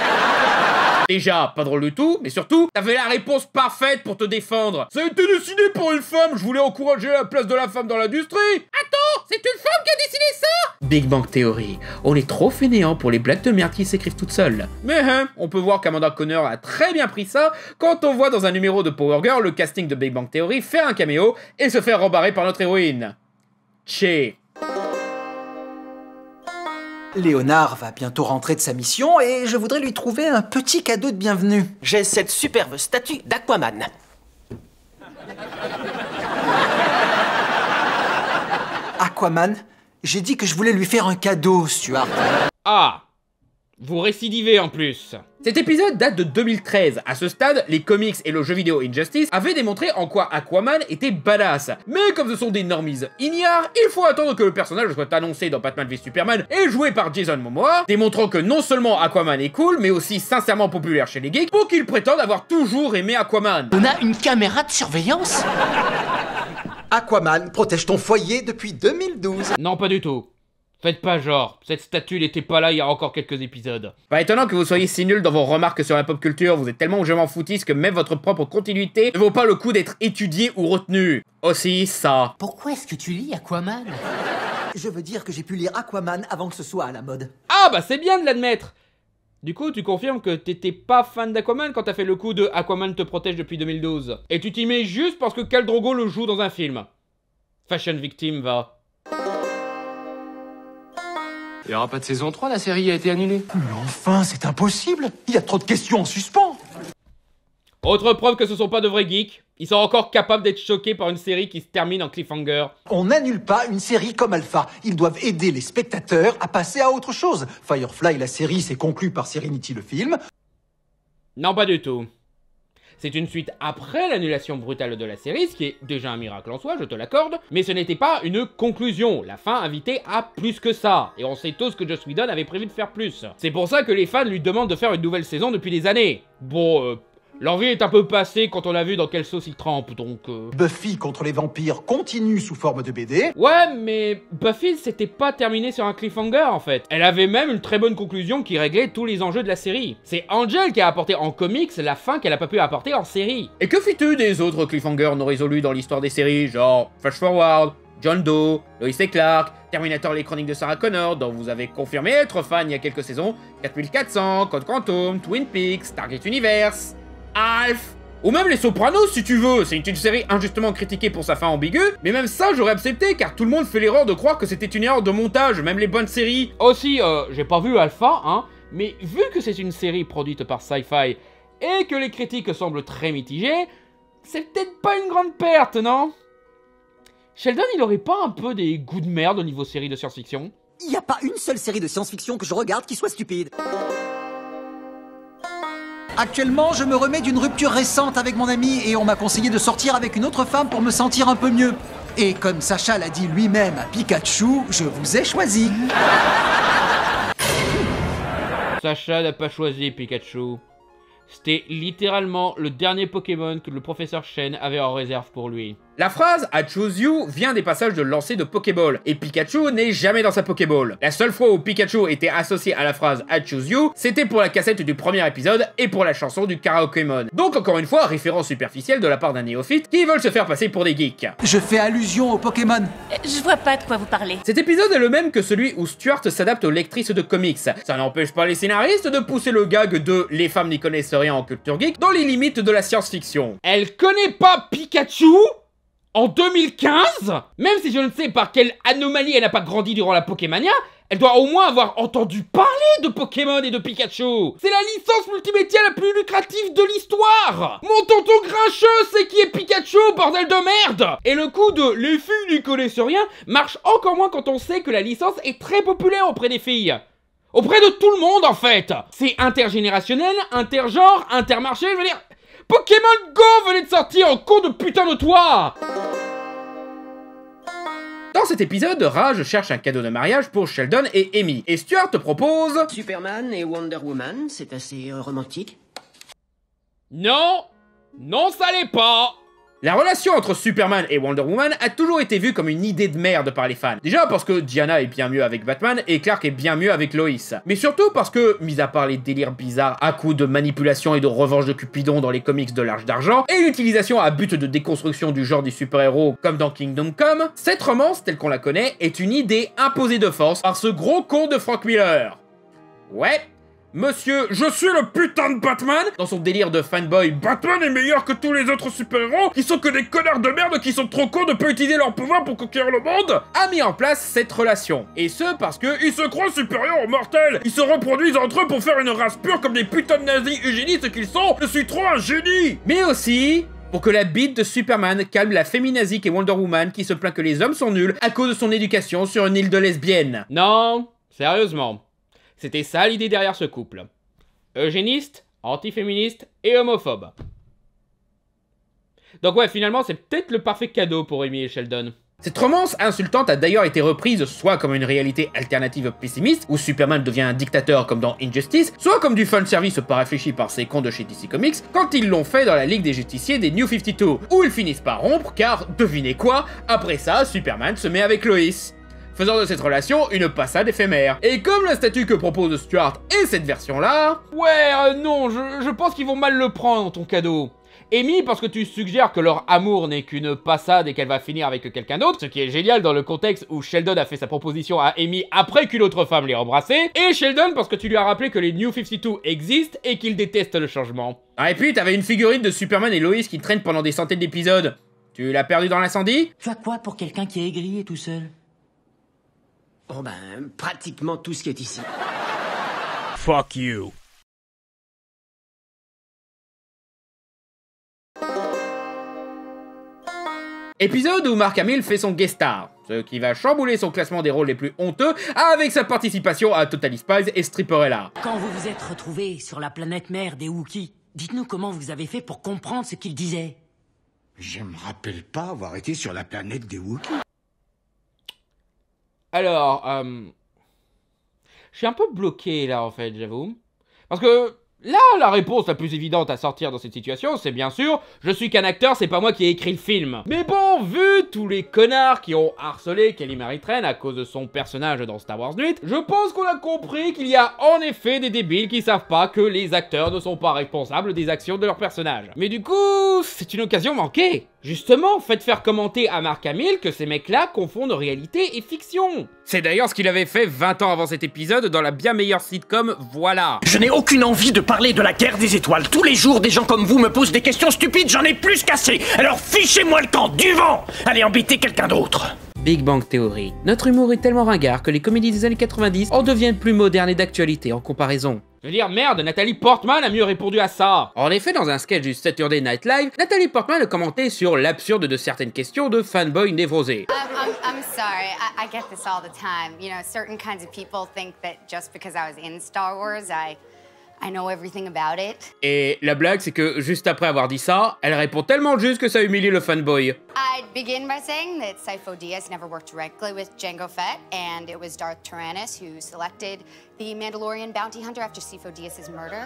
Speaker 4: Déjà, pas drôle du tout, mais surtout, t'avais la réponse parfaite pour te défendre. Ça a été décidé par une femme, je voulais encourager la place de la femme dans l'industrie. Attends, c'est une femme qui a décidé ça? Big Bang Theory, on est trop fainéants pour les blagues de merde qui s'écrivent toutes seules. Mais on peut voir qu'Amanda Conner a très bien pris ça quand on voit dans un numéro de Power Girl le casting de Big Bang Theory faire un caméo et se faire rembarrer par notre héroïne. Tché.
Speaker 9: Léonard va bientôt rentrer de sa mission et je voudrais lui trouver un petit cadeau de bienvenue.
Speaker 15: J'ai cette superbe statue d'Aquaman.
Speaker 9: Aquaman? J'ai dit que je voulais lui faire un cadeau, Stuart.
Speaker 3: Ah! Vous récidivez en plus.
Speaker 4: Cet épisode date de 2013. À ce stade, les comics et le jeu vidéo Injustice avaient démontré en quoi Aquaman était badass. Mais comme ce sont des normies ignares, il faut attendre que le personnage soit annoncé dans Batman v Superman et joué par Jason Momoa, démontrant que non seulement Aquaman est cool, mais aussi sincèrement populaire chez les geeks, pour qu'ils prétendent avoir toujours aimé Aquaman.
Speaker 15: On a une caméra de surveillance?
Speaker 9: Aquaman protège ton foyer depuis 2012.
Speaker 3: Non, pas du tout. Faites pas genre, cette statue n'était pas là il y a encore quelques épisodes.
Speaker 4: Pas étonnant que vous soyez si nul dans vos remarques sur la pop culture, vous êtes tellement je m'en foutiste que même votre propre continuité ne vaut pas le coup d'être étudié ou retenu. Aussi ça.
Speaker 15: Pourquoi est-ce que tu lis Aquaman?
Speaker 9: Je veux dire que j'ai pu lire Aquaman avant que ce soit à la mode.
Speaker 3: Ah bah c'est bien de l'admettre. Du coup, tu confirmes que t'étais pas fan d'Aquaman quand t'as fait le coup de Aquaman te protège depuis 2012. Et tu t'y mets juste parce que Khal Drogo le joue dans un film. Fashion victime, va.
Speaker 16: Il n'y aura pas de saison 3, la série a été annulée.
Speaker 9: Mais enfin, c'est impossible. Il y a trop de questions en suspens.
Speaker 3: Autre preuve que ce sont pas de vrais geeks. Ils sont encore capables d'être choqués par une série qui se termine en cliffhanger.
Speaker 9: On n'annule pas une série comme Alpha. Ils doivent aider les spectateurs à passer à autre chose. Firefly, la série, s'est conclue par Serenity, le film.
Speaker 3: Non, pas du tout. C'est une suite après l'annulation brutale de la série, ce qui est déjà un miracle en soi, je te l'accorde, mais ce n'était pas une conclusion. La fin invitait à plus que ça, et on sait tous que Joss Whedon avait prévu de faire plus. C'est pour ça que les fans lui demandent de faire une nouvelle saison depuis des années. Bon, Leur vie est un peu passée quand on a vu dans quelle sauce ils trempent, donc...
Speaker 9: Buffy contre les vampires continue sous forme de BD.
Speaker 3: Ouais, mais Buffy s'était pas terminé sur un cliffhanger, en fait. Elle avait même une très bonne conclusion qui réglait tous les enjeux de la série. C'est Angel qui a apporté en comics la fin qu'elle a pas pu apporter en série.
Speaker 4: Et que fut-il des autres cliffhangers non résolus dans l'histoire des séries, genre Flash Forward, John Doe, Lois et Clark, Terminator les chroniques de Sarah Connor, dont vous avez confirmé être fan il y a quelques saisons, 4400, Code Quantum, Twin Peaks, Stargate Universe, Alf, ou même Les Sopranos si tu veux. C'est une série injustement critiquée pour sa fin ambiguë, mais même ça j'aurais accepté car tout le monde fait l'erreur de croire que c'était une erreur de montage, même les bonnes séries.
Speaker 3: Aussi, j'ai pas vu Alpha, hein, mais vu que c'est une série produite par Sci-Fi et que les critiques semblent très mitigées, c'est peut-être pas une grande perte, non? Sheldon, il aurait pas un peu des goûts de merde au niveau série de science-fiction?
Speaker 9: Il y a pas une seule série de science-fiction que je regarde qui soit stupide. Actuellement, je me remets d'une rupture récente avec mon ami et on m'a conseillé de sortir avec une autre femme pour me sentir un peu mieux. Et comme Sacha l'a dit lui-même à Pikachu, je vous ai choisi.
Speaker 3: Sacha n'a pas choisi Pikachu. C'était littéralement le dernier Pokémon que le professeur Chen avait en réserve pour lui.
Speaker 4: La phrase « I choose you » vient des passages de lancer de Pokéball, et Pikachu n'est jamais dans sa Pokéball. La seule fois où Pikachu était associé à la phrase « I choose you », c'était pour la cassette du premier épisode et pour la chanson du Karaokemon. Donc encore une fois, référence superficielle de la part d'un néophyte qui veulent se faire passer pour des geeks.
Speaker 9: Je fais allusion au Pokémon.
Speaker 12: Je vois pas de quoi vous parlez.
Speaker 4: Cet épisode est le même que celui où Stuart s'adapte aux lectrices de comics. Ça n'empêche pas les scénaristes de pousser le gag de « les femmes n'y connaissent rien en culture geek » dans les limites de la science-fiction.
Speaker 3: Elle connaît pas Pikachu ? En 2015 ? Même si je ne sais par quelle anomalie elle n'a pas grandi durant la Pokémania, elle doit au moins avoir entendu parler de Pokémon et de Pikachu. C'est la licence multimédia la plus lucrative de l'histoire. Mon tonton grincheux sait qui est Pikachu, bordel de merde. Et le coup de « les filles n'y connaissent rien » marche encore moins quand on sait que la licence est très populaire auprès des filles. Auprès de tout le monde en fait. C'est intergénérationnel, intergenre, intermarché, je veux dire... Pokémon Go venait de sortir en cours de putain de toi.
Speaker 4: Dans cet épisode, Raj cherche un cadeau de mariage pour Sheldon et Amy, et Stuart propose...
Speaker 15: Superman et Wonder Woman, c'est assez romantique.
Speaker 3: Non, non ça l'est pas.
Speaker 4: La relation entre Superman et Wonder Woman a toujours été vue comme une idée de merde par les fans. Déjà parce que Diana est bien mieux avec Batman et Clark est bien mieux avec Lois. Mais surtout parce que, mis à part les délires bizarres à coups de manipulation et de revanche de Cupidon dans les comics de l'Arche d'Argent, et l'utilisation à but de déconstruction du genre des super-héros comme dans Kingdom Come, cette romance telle qu'on la connaît est une idée imposée de force par ce gros con de Frank Miller. Ouais. Monsieur, je suis le putain de Batman. Dans son délire de fanboy, Batman est meilleur que tous les autres super-héros qui sont que des connards de merde qui sont trop cons de pas utiliser leur pouvoir pour conquérir le monde, a mis en place cette relation. Et ce parce que ils se croient supérieurs aux mortels. Ils se reproduisent entre eux pour faire une race pure comme des putains de nazis eugénistes qu'ils sont. Je suis trop un génie. Mais aussi... pour que la bite de Superman calme la féminazie qu'est Wonder Woman qui se plaint que les hommes sont nuls à cause de son éducation sur une île de lesbiennes.
Speaker 3: Non, sérieusement. C'était ça l'idée derrière ce couple. Eugéniste, antiféministe et homophobe. Donc ouais, finalement, c'est peut-être le parfait cadeau pour Amy et Sheldon.
Speaker 4: Cette romance insultante a d'ailleurs été reprise soit comme une réalité alternative pessimiste, où Superman devient un dictateur comme dans Injustice, soit comme du fanservice pas réfléchi par ces cons de chez DC Comics, quand ils l'ont fait dans la Ligue des Justiciers des New 52, où ils finissent par rompre car, devinez quoi, après ça, Superman se met avec Lois, faisant de cette relation une passade éphémère. Et comme le statut que propose Stuart est cette version-là...
Speaker 3: Ouais, non, je pense qu'ils vont mal le prendre, ton cadeau. Amy, parce que tu suggères que leur amour n'est qu'une passade et qu'elle va finir avec quelqu'un d'autre, ce qui est génial dans le contexte où Sheldon a fait sa proposition à Amy après qu'une autre femme l'ait embrassé, et Sheldon parce que tu lui as rappelé que les New 52 existent et qu'il déteste le changement.
Speaker 4: Ah et puis t'avais une figurine de Superman et Lois qui traîne pendant des centaines d'épisodes. Tu l'as perdu dans l'incendie?
Speaker 15: Tu as quoi pour quelqu'un qui est aigri et tout seul? Oh ben, pratiquement tout ce qui est ici.
Speaker 7: Fuck you.
Speaker 4: Épisode où Mark Hamill fait son guest star, ce qui va chambouler son classement des rôles les plus honteux avec sa participation à Totally Spies et Stripperella.
Speaker 17: Quand vous vous êtes retrouvés sur la planète mère des Wookiees, dites-nous comment vous avez fait pour comprendre ce qu'ils disaient.
Speaker 18: Je me rappelle pas avoir été sur la planète des Wookiees.
Speaker 3: Alors, je suis un peu bloqué là en fait, j'avoue. Parce que Là, la réponse la plus évidente à sortir dans cette situation, c'est bien sûr, je suis qu'un acteur, c'est pas moi qui ai écrit le film. Mais bon, vu tous les connards qui ont harcelé Kelly Marie Tran à cause de son personnage dans Star Wars 8, je pense qu'on a compris qu'il y a en effet des débiles qui savent pas que les acteurs ne sont pas responsables des actions de leurs personnages. Mais du coup, c'est une occasion manquée. Justement, faites faire commenter à Mark Hamill que ces mecs-là confondent réalité et fiction. C'est d'ailleurs ce qu'il avait fait 20 ans avant cet épisode dans la bien meilleure sitcom Voilà.
Speaker 19: Je n'ai aucune envie de parler de la guerre des étoiles. Tous les jours, des gens comme vous me posent des questions stupides, j'en ai plus qu'assez. Alors fichez-moi le camp du vent. Allez embêter quelqu'un d'autre.
Speaker 3: Big Bang Theory. Notre humour est tellement ringard que les comédies des années 90 en deviennent plus modernes et d'actualité en comparaison. Je veux dire, merde, Nathalie Portman a mieux répondu à ça. En effet, dans un sketch du Saturday Night Live, Nathalie Portman a commenté sur l'absurde de certaines questions de fanboy névrosés.
Speaker 20: I'm sorry, I get this all the time. You know, certain kinds of people think that just because I was in Star Wars, I know everything about it.
Speaker 3: Et la blague, c'est que juste après avoir dit ça, elle répond tellement juste que ça humilie le fanboy.
Speaker 20: I'd begin by saying that Sifo Dyas never worked directly with Jango Fett, and it was Darth Tyrannus who selected the Mandalorian bounty hunter after Sifo Dyas' murder.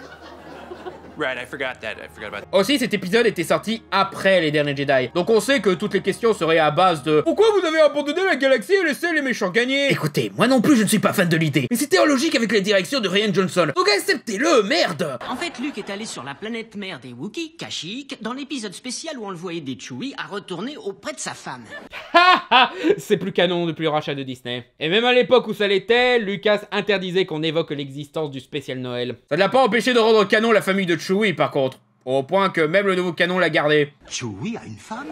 Speaker 16: Right, I forgot about that.
Speaker 3: Aussi, cet épisode était sorti après Les Derniers Jedi, donc on sait que toutes les questions seraient à base de pourquoi vous avez abandonné la galaxie et laissé les méchants gagner? Écoutez, moi non plus je ne suis pas fan de l'idée, mais c'était en logique avec la direction de Rian Johnson, donc acceptez-le, merde!
Speaker 17: En fait, Luke est allé sur la planète mère des Wookiees, Kashyyyk, dans l'épisode spécial où on le voyait des Chewie à retourner auprès de sa femme.
Speaker 3: C'est plus canon depuis le rachat de Disney. Et même à l'époque où ça l'était, Lucas interdisait qu'on évoque l'existence du spécial Noël. Ça ne l'a pas empêché de rendre canon la famille de Chewie par contre. Au point que même le nouveau canon l'a gardé.
Speaker 19: Chewie a une femme?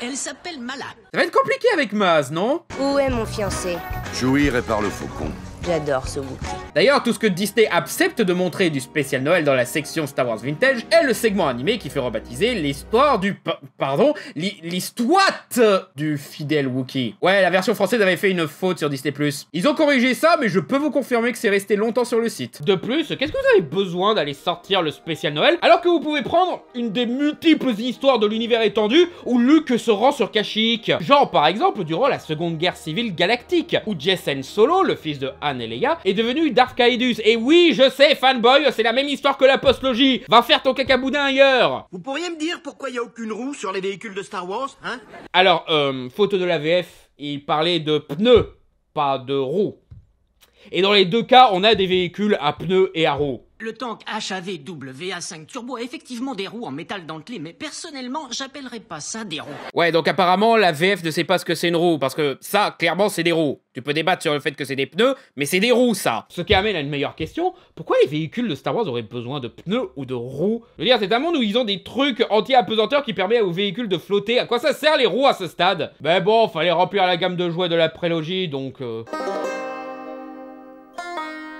Speaker 17: Elle s'appelle Mala.
Speaker 3: Ça va être compliqué avec Maz, non?
Speaker 8: Où est mon fiancé?
Speaker 13: Chewie répare le faucon.
Speaker 8: J'adore ce Wookiee.
Speaker 3: D'ailleurs, tout ce que Disney accepte de montrer du spécial Noël dans la section Star Wars Vintage est le segment animé qui fait rebaptiser l'histoire du... l'histoire du fidèle Wookiee. Ouais, la version française avait fait une faute sur Disney+. Ils ont corrigé ça, mais je peux vous confirmer que c'est resté longtemps sur le site. De plus, qu'est-ce que vous avez besoin d'aller sortir le spécial Noël alors que vous pouvez prendre une des multiples histoires de l'univers étendu où Luke se rend sur Kashyyyk? Genre, par exemple, durant la Seconde Guerre civile galactique, où Jacen Solo, le fils de Han et Leia, est devenu Darth Caedus. Et oui, je sais, fanboy, c'est la même histoire que la postlogie. Va faire ton cacaboudin ailleurs.
Speaker 19: Vous pourriez me dire pourquoi il n'y a aucune roue sur les véhicules de Star Wars, hein?
Speaker 3: Alors, faute de la VF, il parlait de pneus, pas de roues. Et dans les deux cas, on a des véhicules à pneus et à roues.
Speaker 17: Le tank HAV WA5 Turbo a effectivement des roues en métal dentelé, mais personnellement, j'appellerais pas ça des roues.
Speaker 3: Ouais, donc apparemment, la VF ne sait pas ce que c'est une roue, parce que ça, clairement, c'est des roues. Tu peux débattre sur le fait que c'est des pneus, mais c'est des roues, ça. Ce qui amène à une meilleure question, pourquoi les véhicules de Star Wars auraient besoin de pneus ou de roues? Je veux dire, c'est un monde où ils ont des trucs anti-apesanteurs qui permettent aux véhicules de flotter. À quoi ça sert les roues à ce stade? Ben bon, fallait remplir la gamme de jouets de la prélogie, donc...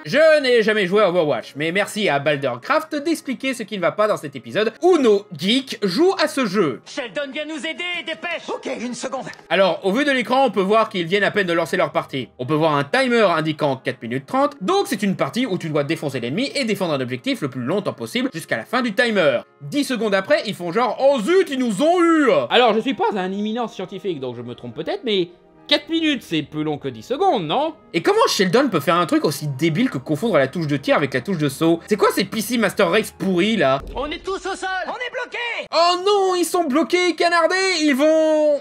Speaker 3: Je n'ai jamais joué à Overwatch, mais merci à Baldercraft d'expliquer ce qui ne va pas dans cet épisode où nos geeks jouent à ce jeu.
Speaker 19: Sheldon, viens nous aider, dépêche! Ok, une seconde.
Speaker 3: Alors, au vu de l'écran, on peut voir qu'ils viennent à peine de lancer leur partie. On peut voir un timer indiquant 4 minutes 30, donc c'est une partie où tu dois défoncer l'ennemi et défendre un objectif le plus longtemps possible jusqu'à la fin du timer. 10 secondes après, ils font genre « Oh zut, ils nous ont eu !» Alors, je suis pas un éminent scientifique, donc je me trompe peut-être, mais... 4 minutes, c'est plus long que 10 secondes, non? Et comment Sheldon peut faire un truc aussi débile que confondre la touche de tir avec la touche de saut? C'est quoi ces PC Master Race pourris, là?
Speaker 19: On est tous au sol! On est bloqués!
Speaker 3: Oh non, ils sont bloqués, canardés! Ils vont...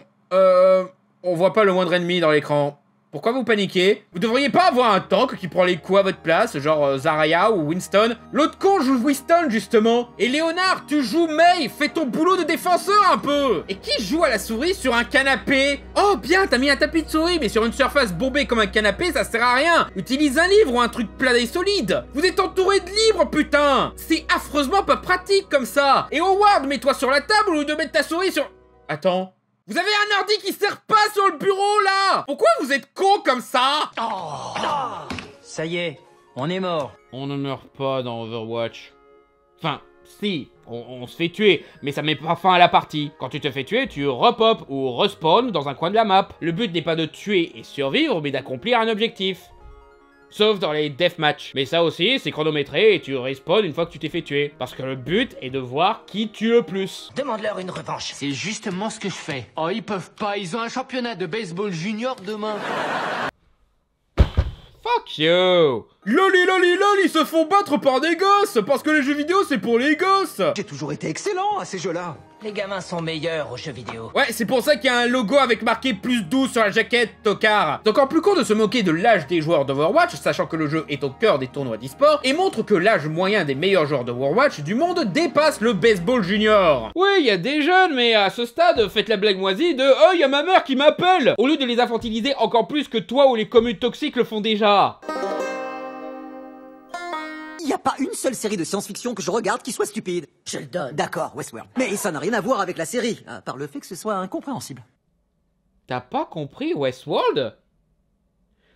Speaker 3: On voit pas le moindre ennemi dans l'écran. Pourquoi vous paniquez? Vous devriez pas avoir un tank qui prend les coups à votre place, genre Zarya ou Winston? L'autre con joue Winston, justement. Et Léonard, tu joues May, fais ton boulot de défenseur un peu. Et qui joue à la souris sur un canapé? Oh bien, t'as mis un tapis de souris, mais sur une surface bombée comme un canapé, ça sert à rien. Utilise un livre ou un truc plat et solide. Vous êtes entouré de livres, putain. C'est affreusement pas pratique comme ça. Et Howard, mets-toi sur la table au lieu de mettre ta souris sur... Attends... Vous avez un ordi qui sert pas sur le bureau, là! Pourquoi vous êtes con comme ça?
Speaker 15: Ça y est, on est mort.
Speaker 3: On ne meurt pas dans Overwatch. Enfin, si, on se fait tuer, mais ça met pas fin à la partie. Quand tu te fais tuer, tu repop ou respawn dans un coin de la map. Le but n'est pas de tuer et survivre, mais d'accomplir un objectif. Sauf dans les deathmatch. Mais ça aussi, c'est chronométré et tu respawns une fois que tu t'es fait tuer. Parce que le but est de voir qui tue le plus.
Speaker 19: Demande-leur une revanche.
Speaker 16: C'est justement ce que je fais. Oh, ils peuvent pas, ils ont un championnat de baseball junior demain.
Speaker 3: Fuck Fuck you.
Speaker 4: Loli, loli, loli, ils se font battre par des gosses parce que les jeux vidéo c'est pour les gosses.
Speaker 9: J'ai toujours été excellent à ces jeux-là.
Speaker 15: Les gamins sont meilleurs aux jeux vidéo.
Speaker 4: Ouais, c'est pour ça qu'il y a un logo avec marqué plus 12 sur la jaquette, tocard. C'est encore plus con de se moquer de l'âge des joueurs d'Overwatch, sachant que le jeu est au cœur des tournois d'e-sport, et montre que l'âge moyen des meilleurs joueurs d'Overwatch du monde dépasse le baseball junior.
Speaker 3: Oui, il y a des jeunes, mais à ce stade, faites la blague moisie de « Oh, il y a ma mère qui m'appelle !» au lieu de les infantiliser encore plus que toi ou les communes toxiques le font déjà.
Speaker 9: Il n'y a pas une seule série de science-fiction que je regarde qui soit stupide. Je le donne. D'accord, Westworld. Mais ça n'a rien à voir avec la série, à part le fait que ce soit incompréhensible.
Speaker 3: T'as pas compris Westworld?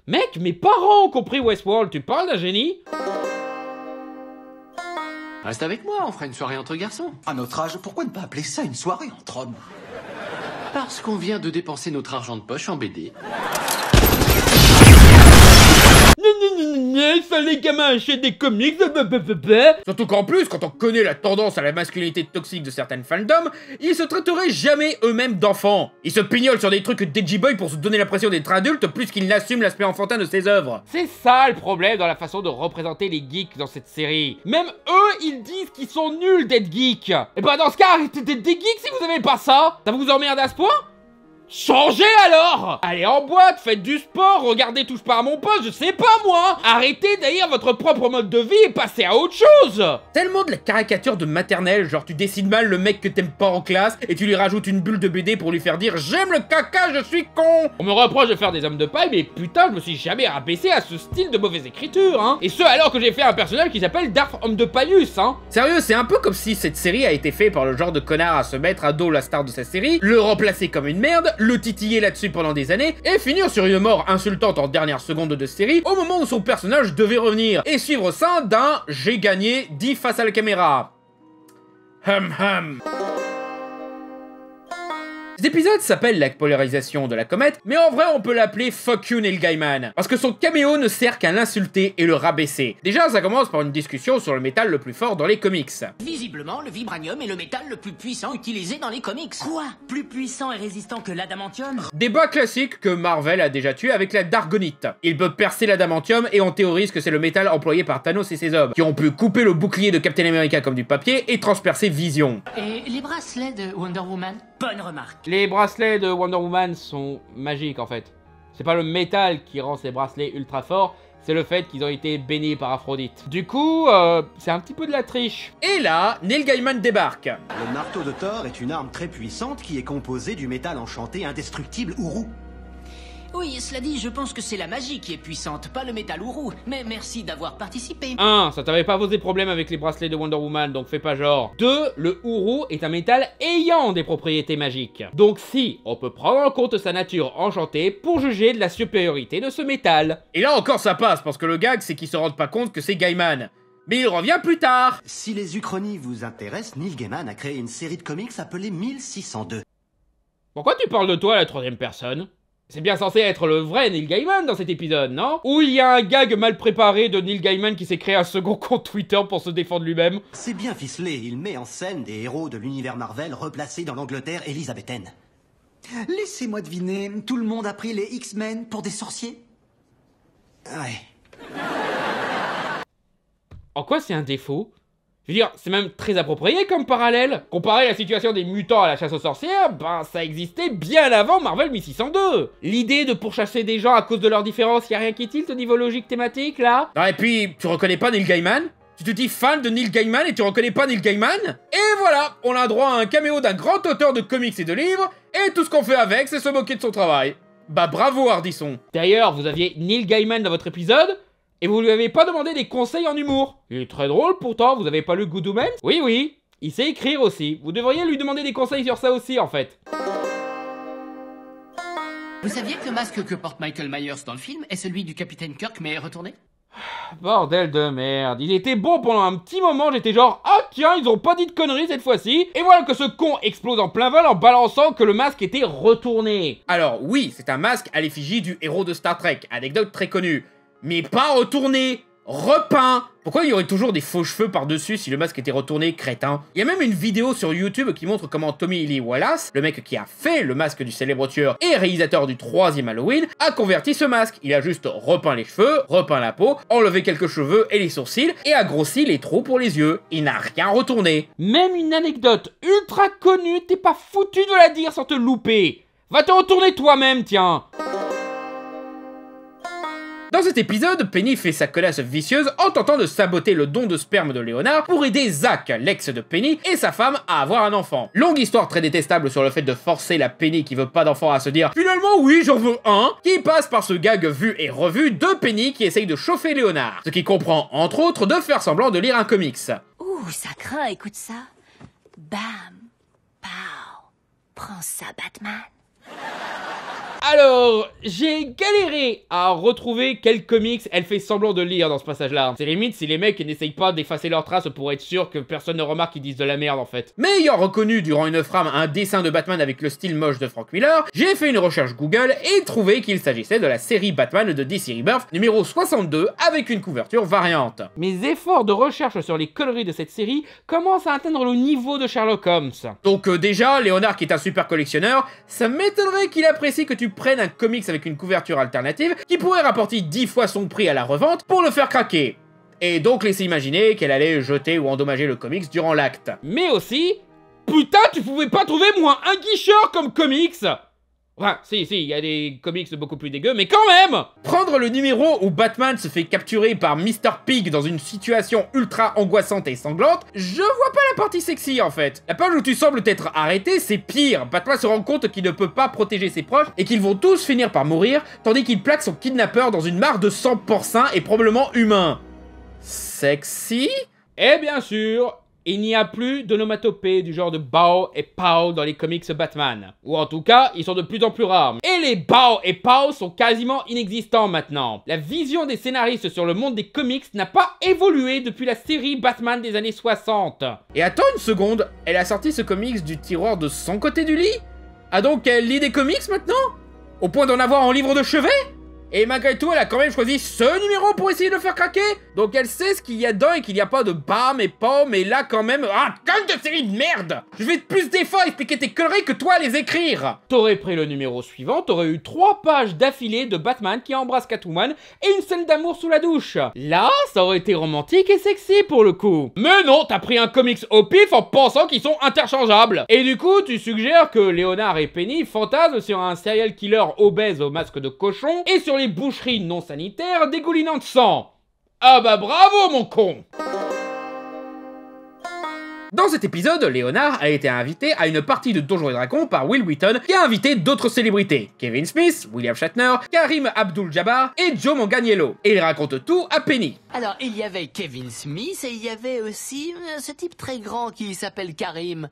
Speaker 3: Mec, mes parents ont compris Westworld, tu parles d'un génie?
Speaker 16: Reste avec moi, on fera une soirée entre garçons.
Speaker 9: À notre âge, pourquoi ne pas appeler ça une soirée entre hommes?
Speaker 16: Parce qu'on vient de dépenser notre argent de poche en BD.
Speaker 3: Ça les gamins achètent des comics.
Speaker 4: Surtout qu'en plus, quand on connaît la tendance à la masculinité toxique de certaines fandoms, ils se traiteraient jamais eux-mêmes d'enfants. Ils se pignolent sur des trucs d'edgy-boy pour se donner l'impression d'être adultes plus qu'ils n'assument l'aspect enfantin de ses œuvres.
Speaker 3: C'est ça le problème dans la façon de représenter les geeks dans cette série. Même eux, ils disent qu'ils sont nuls d'être geeks. Et bah dans ce cas, arrêtez d'être des geeks si vous avez pas ça. Ça vous emmerde à ce point? Changez alors! Allez en boîte, faites du sport, regardez Touche pas à mon poste, je sais pas moi! Arrêtez d'haïr votre propre mode de vie et passez à autre chose!
Speaker 4: Tellement de la caricature de maternelle, genre tu dessines mal le mec que t'aimes pas en classe et tu lui rajoutes une bulle de BD pour lui faire dire « J'aime le caca, je suis con !»
Speaker 3: On me reproche de faire des hommes de paille, mais putain, je me suis jamais rabaissé à ce style de mauvaise écriture, hein! Et ce alors que j'ai fait un personnage qui s'appelle Darth Homme de Paius, hein!
Speaker 4: Sérieux, c'est un peu comme si cette série a été faite par le genre de connard à se mettre à dos la star de sa série, le remplacer comme une merde, le titiller là-dessus pendant des années, et finir sur une mort insultante en dernière seconde de série au moment où son personnage devait revenir, et suivre ça d'un « j'ai gagné » dit face à la caméra. Hum. Cet épisode s'appelle la polarisation de la comète, mais en vrai on peut l'appeler Fuck you Neil Gaiman, parce que son caméo ne sert qu'à l'insulter et le rabaisser. Déjà ça commence par une discussion sur le métal le plus fort dans les comics.
Speaker 17: Visiblement, le vibranium est le métal le plus puissant utilisé dans les comics.
Speaker 15: Quoi? Plus puissant et résistant que l'adamantium?
Speaker 4: Débat classique que Marvel a déjà tué avec la Dargonite. Il peut percer l'adamantium et on théorise que c'est le métal employé par Thanos et ses hommes, qui ont pu couper le bouclier de Captain America comme du papier et transpercer Vision.
Speaker 17: Et les bracelets de Wonder Woman?
Speaker 15: Bonne remarque.
Speaker 3: Les bracelets de Wonder Woman sont magiques en fait. C'est pas le métal qui rend ces bracelets ultra forts, c'est le fait qu'ils ont été bénis par Aphrodite. Du coup, c'est un petit peu de la triche.
Speaker 4: Et là, Neil Gaiman débarque.
Speaker 9: Le marteau de Thor est une arme très puissante qui est composée du métal enchanté indestructible Uru.
Speaker 17: Oui, cela dit, je pense que c'est la magie qui est puissante, pas le métal Uru. Mais merci d'avoir participé.
Speaker 3: 1. Ça t'avait pas posé problème avec les bracelets de Wonder Woman, donc fais pas genre. 2. Le Uru est un métal ayant des propriétés magiques. Donc si, on peut prendre en compte sa nature enchantée pour juger de la supériorité de ce métal.
Speaker 4: Et là encore ça passe, parce que le gag c'est qu'ils se rendent pas compte que c'est Gaiman. Mais il revient plus tard.
Speaker 9: Si les uchronies vous intéressent, Neil Gaiman a créé une série de comics appelée 1602.
Speaker 3: Pourquoi tu parles de toi à la troisième personne? C'est bien censé être le vrai Neil Gaiman dans cet épisode, non? Ou il y a un gag mal préparé de Neil Gaiman qui s'est créé un second compte Twitter pour se défendre lui-même?
Speaker 9: C'est bien ficelé, il met en scène des héros de l'univers Marvel replacés dans l'Angleterre élisabéthaine. Laissez-moi deviner, tout le monde a pris les X-Men pour des sorciers? Ouais.
Speaker 3: En quoi c'est un défaut? Je veux dire, c'est même très approprié comme parallèle. Comparer la situation des mutants à la chasse aux sorcières, ben ça existait bien avant Marvel 1602. L'idée de pourchasser des gens à cause de leurs différences, y'a rien qui tilte au niveau logique thématique là?
Speaker 4: Ah, et puis, tu reconnais pas Neil Gaiman? Tu te dis fan de Neil Gaiman et tu reconnais pas Neil Gaiman? Et voilà, on a droit à un caméo d'un grand auteur de comics et de livres, et tout ce qu'on fait avec, c'est se moquer de son travail. Bah bravo Hardisson.
Speaker 3: D'ailleurs, vous aviez Neil Gaiman dans votre épisode, et vous lui avez pas demandé des conseils en humour. Il est très drôle pourtant, vous avez pas lu Good Omens? Oui, il sait écrire aussi. Vous devriez lui demander des conseils sur ça aussi en fait.
Speaker 17: Vous saviez que le masque que porte Michael Myers dans le film est celui du Capitaine Kirk mais retourné?
Speaker 3: Bordel de merde, il était bon pendant un petit moment, j'étais genre « Ah tiens, ils ont pas dit de conneries cette fois-ci » et voilà que ce con explose en plein vol en balançant que le masque était retourné.
Speaker 4: Alors oui, c'est un masque à l'effigie du héros de Star Trek, anecdote très connue. Mais pas retourné. repeint. Pourquoi il y aurait toujours des faux cheveux par-dessus si le masque était retourné, crétin? Il y a même une vidéo sur YouTube qui montre comment Tommy Lee Wallace, le mec qui a fait le masque du célèbre tueur et réalisateur du 3e Halloween, a converti ce masque. Il a juste repeint les cheveux, repeint la peau, enlevé quelques cheveux et les sourcils, et a grossi les trous pour les yeux. Il n'a rien retourné.
Speaker 3: Même une anecdote ultra connue, t'es pas foutu de la dire sans te louper. Va te retourner toi-même, tiens.
Speaker 4: Dans cet épisode, Penny fait sa connasse vicieuse en tentant de saboter le don de sperme de Léonard pour aider Zach, l'ex de Penny, et sa femme à avoir un enfant. Longue histoire très détestable sur le fait de forcer la Penny qui veut pas d'enfant à se dire « Finalement oui, j'en veux un !» qui passe par ce gag vu et revu de Penny qui essaye de chauffer Léonard. Ce qui comprend, entre autres, de faire semblant de lire un comics.
Speaker 12: Ouh, ça craint, écoute ça. Bam, pow, prends ça, Batman.
Speaker 3: Alors, j'ai galéré à retrouver quel comics elle fait semblant de lire dans ce passage-là. C'est limite si les mecs n'essayent pas d'effacer leurs traces pour être sûr que personne ne remarque qu'ils disent de la merde en fait.
Speaker 4: Mais ayant reconnu durant une frame un dessin de Batman avec le style moche de Frank Miller, j'ai fait une recherche Google et trouvé qu'il s'agissait de la série Batman de DC Rebirth numéro 62 avec une couverture variante.
Speaker 3: Mes efforts de recherche sur les conneries de cette série commencent à atteindre le niveau de Sherlock Holmes.
Speaker 4: Donc déjà, Léonard qui est un super collectionneur, ça m'étonnerait qu'il apprécie que tu prennes un comics avec une couverture alternative qui pourrait rapporter 10 fois son prix à la revente pour le faire craquer. Et donc laisser imaginer qu'elle allait jeter ou endommager le comics durant l'acte.
Speaker 3: Mais aussi, putain, tu pouvais pas trouver moins un guicheur comme comics. Enfin, si, il y a des comics beaucoup plus dégueux, mais quand même!
Speaker 4: Prendre le numéro où Batman se fait capturer par Mr. Pig dans une situation ultra angoissante et sanglante, je vois pas la partie sexy en fait. La page où tu sembles t'être arrêté, c'est pire. Batman se rend compte qu'il ne peut pas protéger ses proches et qu'ils vont tous finir par mourir, tandis qu'il plaque son kidnappeur dans une mare de sang porcin et probablement humain. Sexy?
Speaker 3: Et bien sûr, il n'y a plus d'onomatopées du genre de bow et pow dans les comics Batman. Ou en tout cas, ils sont de plus en plus rares. Et les bow et pow sont quasiment inexistants maintenant. La vision des scénaristes sur le monde des comics n'a pas évolué depuis la série Batman des années 60.
Speaker 4: Et attends une seconde, elle a sorti ce comics du tiroir de son côté du lit? Ah donc elle lit des comics maintenant? Au point d'en avoir en livre de chevet? Et malgré tout, elle a quand même choisi ce numéro pour essayer de le faire craquer. Donc elle sait ce qu'il y a dedans et qu'il n'y a pas de bam et pom, mais là quand même... Ah, gueule de série de merde! Je vais être plus d'efforts à expliquer tes conneries que toi à les écrire.
Speaker 3: T'aurais pris le numéro suivant, t'aurais eu 3 pages d'affilée de Batman qui embrasse Catwoman et une scène d'amour sous la douche. Là, ça aurait été romantique et sexy pour le coup. Mais non, t'as pris un comics au pif en pensant qu'ils sont interchangeables. Et du coup, tu suggères que Léonard et Penny fantasment sur un serial killer obèse au masque de cochon et sur les boucheries non sanitaires dégoulinant de sang. Ah bah bravo mon con!
Speaker 4: Dans cet épisode, Léonard a été invité à une partie de Donjons et Dragons par Will Wheaton qui a invité d'autres célébrités, Kevin Smith, William Shatner, Karim Abdul-Jabbar et Joe Manganiello. Et il raconte tout à Penny.
Speaker 17: Alors, il y avait Kevin Smith et il y avait aussi ce type très grand qui s'appelle Karim.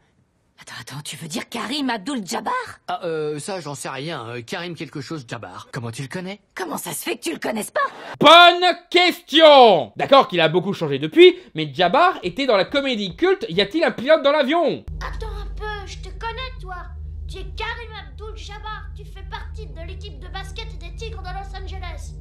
Speaker 12: Attends, tu veux dire Karim Abdul-Jabbar?
Speaker 17: Ah, ça, j'en sais rien. Karim quelque chose Jabbar. Comment tu le connais?
Speaker 12: Comment ça se fait que tu le connaisses pas?
Speaker 3: Bonne question! D'accord qu'il a beaucoup changé depuis, mais Jabbar était dans la comédie culte Y a-t-il un pilote dans l'avion?
Speaker 21: Attends un peu, je te connais toi. Tu es Karim Abdul-Jabbar. Tu fais partie de l'équipe de basket des Tigres de Los Angeles.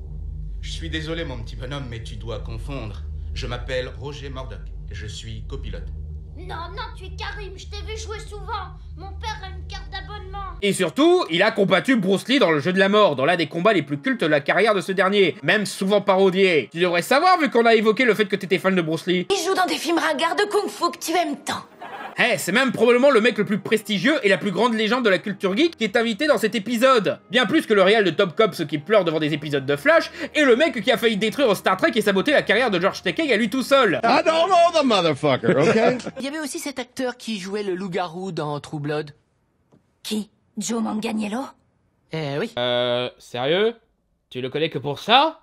Speaker 22: Je suis désolé mon petit bonhomme, mais tu dois confondre. Je m'appelle Roger Murdoch et je suis copilote.
Speaker 21: Non, tu es Karim, je t'ai vu jouer souvent. Mon père a une carte d'abonnement.
Speaker 4: Et surtout, il a combattu Bruce Lee dans le jeu de la mort, dans l'un des combats les plus cultes de la carrière de ce dernier, même souvent parodié. Tu devrais savoir vu qu'on a évoqué le fait que t'étais fan de Bruce Lee.
Speaker 12: Il joue dans des films ringards de kung-fu que tu aimes tant.
Speaker 4: C'est même probablement le mec le plus prestigieux et la plus grande légende de la culture geek qui est invité dans cet épisode. Bien plus que le réal de Top Cops qui pleure devant des épisodes de Flash, et le mec qui a failli détruire Star Trek et saboter la carrière de George Takei à lui tout seul.
Speaker 13: I don't know the motherfucker, okay?
Speaker 17: Il y avait aussi cet acteur qui jouait le loup-garou dans True Blood.
Speaker 12: Qui? Joe Manganiello?
Speaker 17: Oui.
Speaker 3: Sérieux? Tu le connais que pour ça?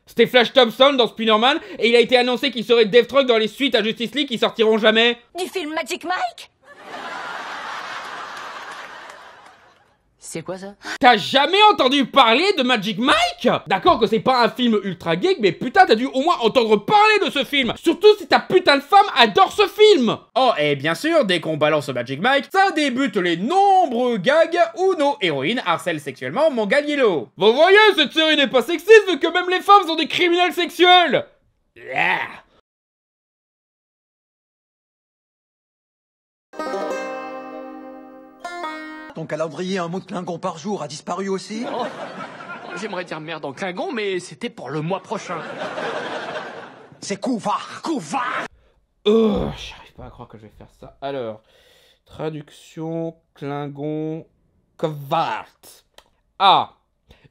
Speaker 3: C'était Flash Thompson dans Spider-Man et il a été annoncé qu'il serait Deathstroke dans les suites à Justice League qui sortiront jamais.
Speaker 12: Du film Magic Mike?
Speaker 15: C'est quoi ça?
Speaker 3: T'as jamais entendu parler de Magic Mike? D'accord que c'est pas un film ultra geek, mais putain t'as dû au moins entendre parler de ce film. Surtout si ta putain de femme adore ce film.
Speaker 4: Oh, et bien sûr, dès qu'on balance Magic Mike, ça débute les nombreux gags où nos héroïnes harcèlent sexuellement mon gars Yellow.
Speaker 3: Vous voyez, cette série n'est pas sexiste vu que même les femmes sont des criminels sexuels. Yeah.
Speaker 9: Ton calendrier un mot de Klingon par jour a disparu aussi?
Speaker 16: Oh, j'aimerais dire merde en Klingon, mais c'était pour le mois prochain.
Speaker 9: C'est Kuvar.
Speaker 3: Kuvar. J'arrive pas à croire que je vais faire ça. Alors, traduction Klingon Kvart. Ah,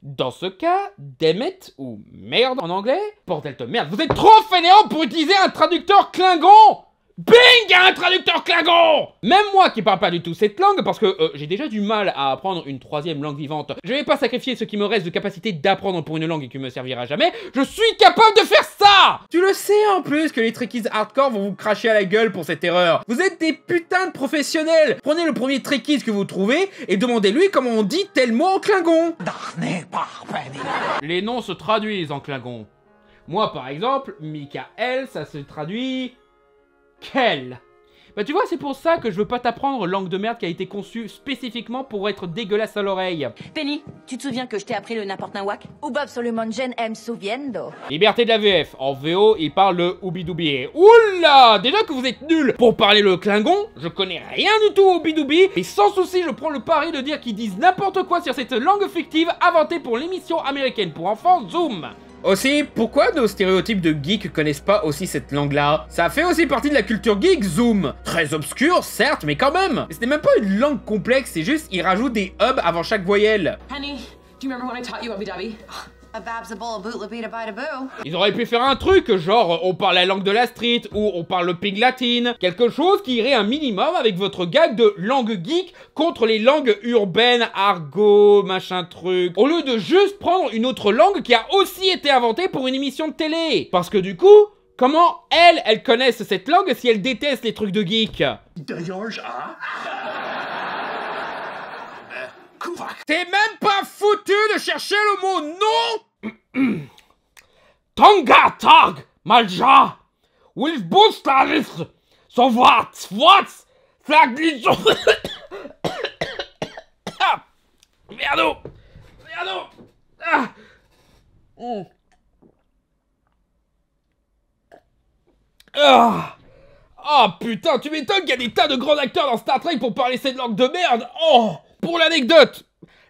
Speaker 3: dans ce cas, Demet ou merde en anglais. Bordel de merde, vous êtes trop fainéant pour utiliser un traducteur Klingon. Bing, un traducteur Klingon. Même moi qui parle pas du tout cette langue, parce que j'ai déjà du mal à apprendre une troisième langue vivante, je vais pas sacrifier ce qui me reste de capacité d'apprendre pour une langue et qui me servira jamais, je suis capable de faire ça.
Speaker 4: Tu le sais en plus que les trekkies hardcore vont vous cracher à la gueule pour cette erreur. Vous êtes des putains de professionnels. Prenez le premier trekkies que vous trouvez et demandez-lui comment on dit tel mot en Klingon.
Speaker 3: Les noms se traduisent en Klingon. Moi par exemple, Michael, ça se traduit... Quel? Bah tu vois, c'est pour ça que je veux pas t'apprendre langue de merde qui a été conçue spécifiquement pour être dégueulasse à l'oreille.
Speaker 14: Penny, tu te souviens que je t'ai appris le n'importe un whack?
Speaker 8: Ou absolument Jen aime souviendo.
Speaker 3: Liberté de la VF. En VO, il parle le oubidoubi. Oula! Déjà que vous êtes nuls pour parler le Klingon, je connais rien du tout au oubidoubi, et sans souci, je prends le pari de dire qu'ils disent n'importe quoi sur cette langue fictive inventée pour l'émission américaine pour enfants Zoom.
Speaker 4: Aussi, pourquoi nos stéréotypes de geeks connaissent pas aussi cette langue-là? Ça fait aussi partie de la culture geek, Zoom. Très obscur, certes, mais quand même. Ce n'est même pas une langue complexe, c'est juste ils rajoutent des hubs avant chaque voyelle.
Speaker 14: Honey, do you remember when I taught you Abu Dhabi?
Speaker 3: Ils auraient pu faire un truc, genre on parle la langue de la street, ou on parle le pig latine, quelque chose qui irait un minimum avec votre gag de langue geek contre les langues urbaines, argot, machin truc, au lieu de juste prendre une autre langue qui a aussi été inventée pour une émission de télé. Parce que du coup, comment elles connaissent cette langue si elles détestent les trucs de geek?
Speaker 4: T'es même pas foutu de chercher le mot non?
Speaker 3: Tonga Tag Malja Will Boostaris So what Flag Merdo Ah. Oh putain, tu m'étonnes qu'il y a des tas de grands acteurs dans Star Trek pour parler cette langue de merde. Oh. Pour l'anecdote,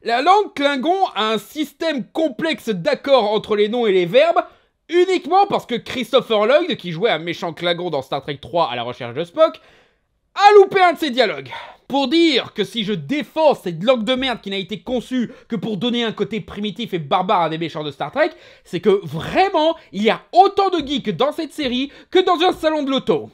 Speaker 3: la langue Klingon a un système complexe d'accords entre les noms et les verbes, uniquement parce que Christopher Lloyd, qui jouait un méchant Klingon dans Star Trek 3 à la recherche de Spock, a loupé un de ses dialogues. Pour dire que si je défends cette langue de merde qui n'a été conçue que pour donner un côté primitif et barbare à des méchants de Star Trek, c'est que vraiment, il y a autant de geeks dans cette série que dans un salon de l'auto.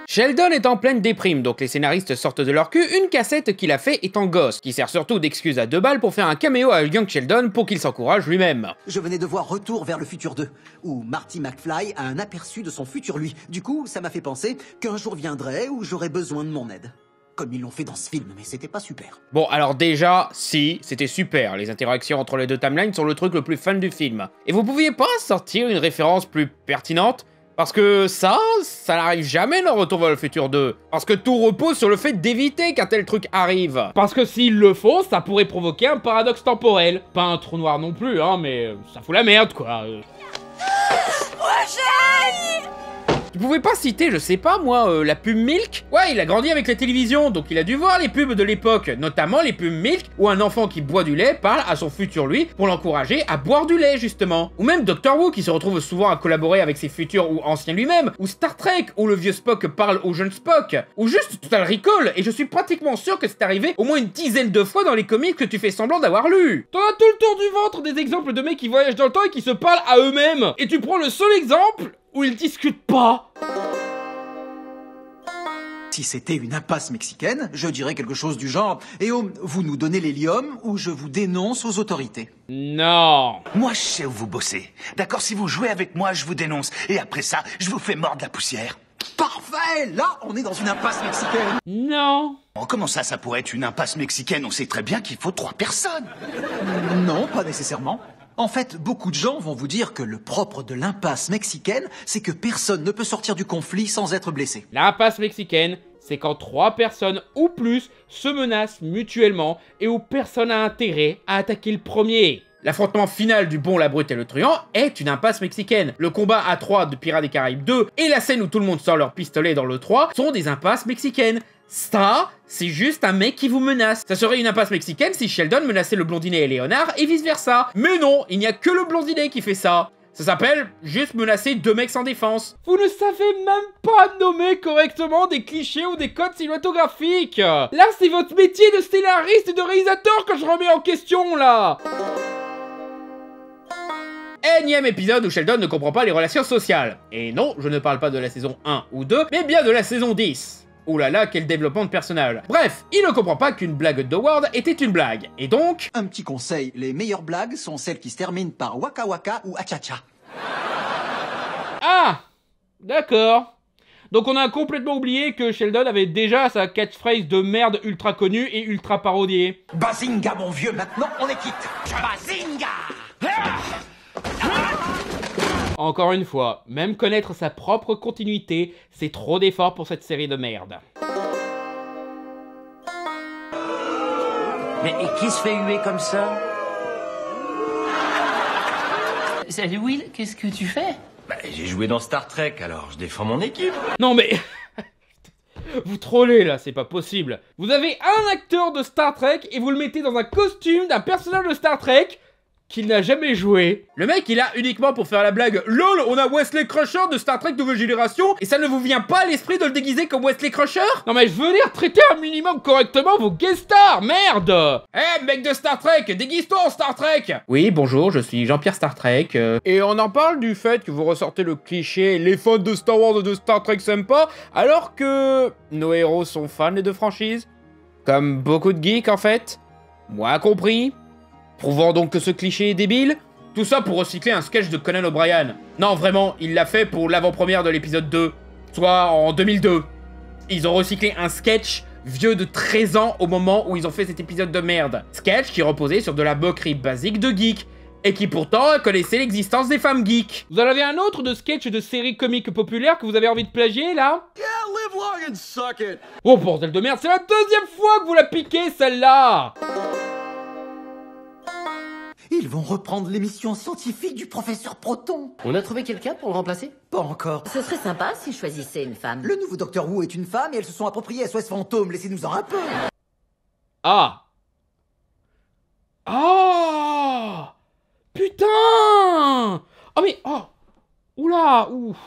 Speaker 4: Sheldon est en pleine déprime, donc les scénaristes sortent de leur cul une cassette qu'il a fait étant gosse, qui sert surtout d'excuse à 2 balles pour faire un caméo à Young Sheldon pour qu'il s'encourage lui-même.
Speaker 9: Je venais de voir Retour vers le futur 2, où Marty McFly a un aperçu de son futur lui. Du coup, ça m'a fait penser qu'un jour viendrait où j'aurais besoin de mon aide. Comme ils l'ont fait dans ce film, mais c'était pas super.
Speaker 4: Bon, alors déjà, si, c'était super. Les interactions entre les deux timelines sont le truc le plus fun du film. Et vous pouviez pas sortir une référence plus pertinente? Parce que ça n'arrive jamais dans Retour vers le futur 2. Parce que tout repose sur le fait d'éviter qu'un tel truc arrive.
Speaker 3: Parce que s'ils le font, ça pourrait provoquer un paradoxe temporel. Pas un trou noir non plus, hein, mais ça fout la merde, quoi.
Speaker 4: Tu pouvais pas citer, je sais pas moi, la pub Milk? Ouais, il a grandi avec la télévision, donc il a dû voir les pubs de l'époque, notamment les pubs Milk, où un enfant qui boit du lait parle à son futur lui pour l'encourager à boire du lait, justement. Ou même Doctor Who, qui se retrouve souvent à collaborer avec ses futurs ou anciens lui-même. Ou Star Trek, où le vieux Spock parle au jeune Spock. Ou juste Total Recall, et je suis pratiquement sûr que c'est arrivé au moins une dizaine de fois dans les comics que tu fais semblant d'avoir lu.
Speaker 3: T'en as tout le tour du ventre des exemples de mecs qui voyagent dans le temps et qui se parlent à eux-mêmes. Et tu prends le seul exemple où ils discutent pas.
Speaker 9: Si c'était une impasse mexicaine, je dirais quelque chose du genre « Eh oh, vous nous donnez l'hélium ou je vous dénonce aux autorités. »
Speaker 3: Non.
Speaker 1: Moi, je sais où vous bossez. D'accord, si vous jouez avec moi, je vous dénonce. Et après ça, je vous fais mordre la poussière.
Speaker 9: Parfait! Là, on est dans une impasse mexicaine.
Speaker 3: Non.
Speaker 11: Oh, comment ça pourrait être une impasse mexicaine? On sait très bien qu'il faut 3 personnes.
Speaker 9: Non, pas nécessairement. En fait, beaucoup de gens vont vous dire que le propre de l'impasse mexicaine, c'est que personne ne peut sortir du conflit sans être blessé.
Speaker 3: L'impasse mexicaine, c'est quand 3 personnes ou plus se menacent mutuellement et où personne n'a intérêt à attaquer le premier.
Speaker 4: L'affrontement final du bon, la brute et le truand est une impasse mexicaine. Le combat à 3 de Pirates des Caraïbes 2 et la scène où tout le monde sort leur pistolet dans le 3 sont des impasses mexicaines. Ça, c'est juste un mec qui vous menace. Ça serait une impasse mexicaine si Sheldon menaçait le blondinet et Léonard et vice versa. Mais non, il n'y a que le blondinet qui fait ça. Ça s'appelle juste menacer 2 mecs sans défense.
Speaker 3: Vous ne savez même pas nommer correctement des clichés ou des codes cinématographiques. Là, c'est votre métier de scénariste et de réalisateur que je remets en question, là.
Speaker 4: Énième épisode où Sheldon ne comprend pas les relations sociales. Et non, je ne parle pas de la saison 1 ou 2, mais bien de la saison 10. Ouh là là, quel développement de personnage. Bref, il ne comprend pas qu'une blague d'Howard était une blague. Et donc...
Speaker 9: Un petit conseil, les meilleures blagues sont celles qui se terminent par waka waka ou achacha.
Speaker 3: Ah, d'accord. Donc on a complètement oublié que Sheldon avait déjà sa catchphrase de merde ultra connue et ultra parodiée.
Speaker 9: Bazinga mon vieux, maintenant on est quitte. Bazinga!
Speaker 3: Encore une fois, même connaître sa propre continuité, c'est trop d'efforts pour cette série de merde.
Speaker 15: Mais et qui se fait huer comme ça? Salut Will, qu'est-ce que tu fais?
Speaker 1: Bah, j'ai joué dans Star Trek, alors je défends mon équipe.
Speaker 3: Non mais... Vous trollez là, c'est pas possible. Vous avez un acteur de Star Trek et vous le mettez dans un costume d'un personnage de Star Trek qu'il n'a jamais joué.
Speaker 4: Le mec, il a uniquement pour faire la blague « LOL, on a Wesley Crusher de Star Trek Nouvelle Génération » et ça ne vous vient pas à l'esprit de le déguiser comme Wesley Crusher?
Speaker 3: Non mais je veux dire, traiter un minimum correctement vos guest stars, merde!
Speaker 4: Eh, mec de Star Trek, déguise-toi en Star Trek! Oui, bonjour, je suis Jean-Pierre Star Trek. Et on en parle du fait que vous ressortez le cliché « les fans de Star Wars et de Star Trek s'aiment pas », alors que nos héros sont fans des deux franchises. Comme beaucoup de geeks en fait. Moi compris. Prouvant donc que ce cliché est débile. Tout ça pour recycler un sketch de Conan O'Brien. Non, vraiment, il l'a fait pour l'avant-première de l'épisode 2. Soit en 2002. Ils ont recyclé un sketch vieux de 13 ans au moment où ils ont fait cet épisode de merde. Sketch qui reposait sur de la moquerie basique de geek. Et qui pourtant connaissait l'existence des femmes geeks.
Speaker 3: Vous en avez un autre de sketch de série comique populaire que vous avez envie de plagier, là?
Speaker 11: Yeah, live long and suck it.
Speaker 3: Oh bordel de merde, c'est la deuxième fois que vous la piquez, celle-là!
Speaker 9: Ils vont reprendre l'émission scientifique du professeur Proton.
Speaker 15: On a trouvé quelqu'un pour le remplacer?
Speaker 9: Pas encore.
Speaker 12: Ce serait sympa s'ils choisissaient une femme.
Speaker 9: Le nouveau Docteur Who est une femme et elles se sont appropriées SOS Fantôme. Laissez-nous-en un peu.
Speaker 3: Ah. Ah. Putain. Oh mais... Oh. Oula. Ouf.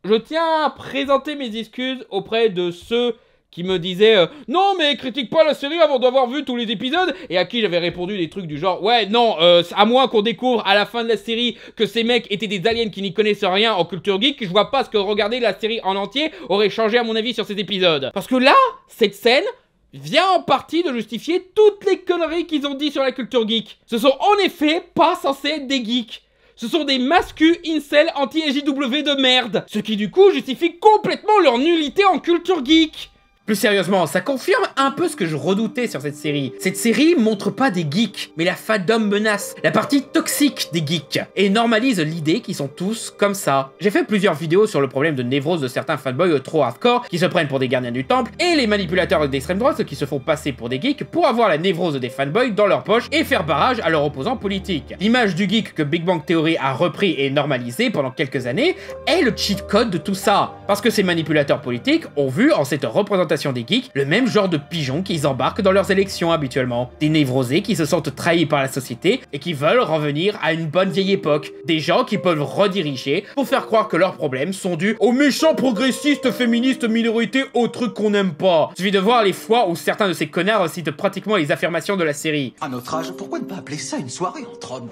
Speaker 3: Je tiens à présenter mes excuses auprès de ceux qui me disaient non mais critique pas la série avant d'avoir vu tous les épisodes, et à qui j'avais répondu des trucs du genre ouais non à moins qu'on découvre à la fin de la série que ces mecs étaient des aliens qui n'y connaissent rien en culture geek, je vois pas ce que regarder la série en entier aurait changé à mon avis sur ces épisodes. Parce que là, cette scène vient en partie de justifier toutes les conneries qu'ils ont dit sur la culture geek. Ce sont en effet pas censés être des geeks. Ce sont des mascus incel anti-SJW de merde. Ce qui du coup justifie complètement leur nullité en culture geek.
Speaker 4: Plus sérieusement, ça confirme un peu ce que je redoutais sur cette série. Cette série montre pas des geeks, mais la fandom menace, la partie toxique des geeks, et normalise l'idée qu'ils sont tous comme ça. J'ai fait plusieurs vidéos sur le problème de névrose de certains fanboys trop hardcore qui se prennent pour des gardiens du temple, et les manipulateurs d'extrême droite qui se font passer pour des geeks pour avoir la névrose des fanboys dans leur poche et faire barrage à leurs opposants politiques. L'image du geek que Big Bang Theory a repris et normalisé pendant quelques années est le cheat code de tout ça. Parce que ces manipulateurs politiques ont vu en cette représentation des geeks le même genre de pigeons qu'ils embarquent dans leurs élections habituellement. Des névrosés qui se sentent trahis par la société et qui veulent revenir à une bonne vieille époque. Des gens qui peuvent rediriger pour faire croire que leurs problèmes sont dus aux méchants progressistes, féministes, minorités, aux trucs qu'on n'aime pas. Suffit de voir les fois où certains de ces connards citent pratiquement les affirmations de la série.
Speaker 9: À notre âge, pourquoi ne pas appeler ça une soirée entre hommes?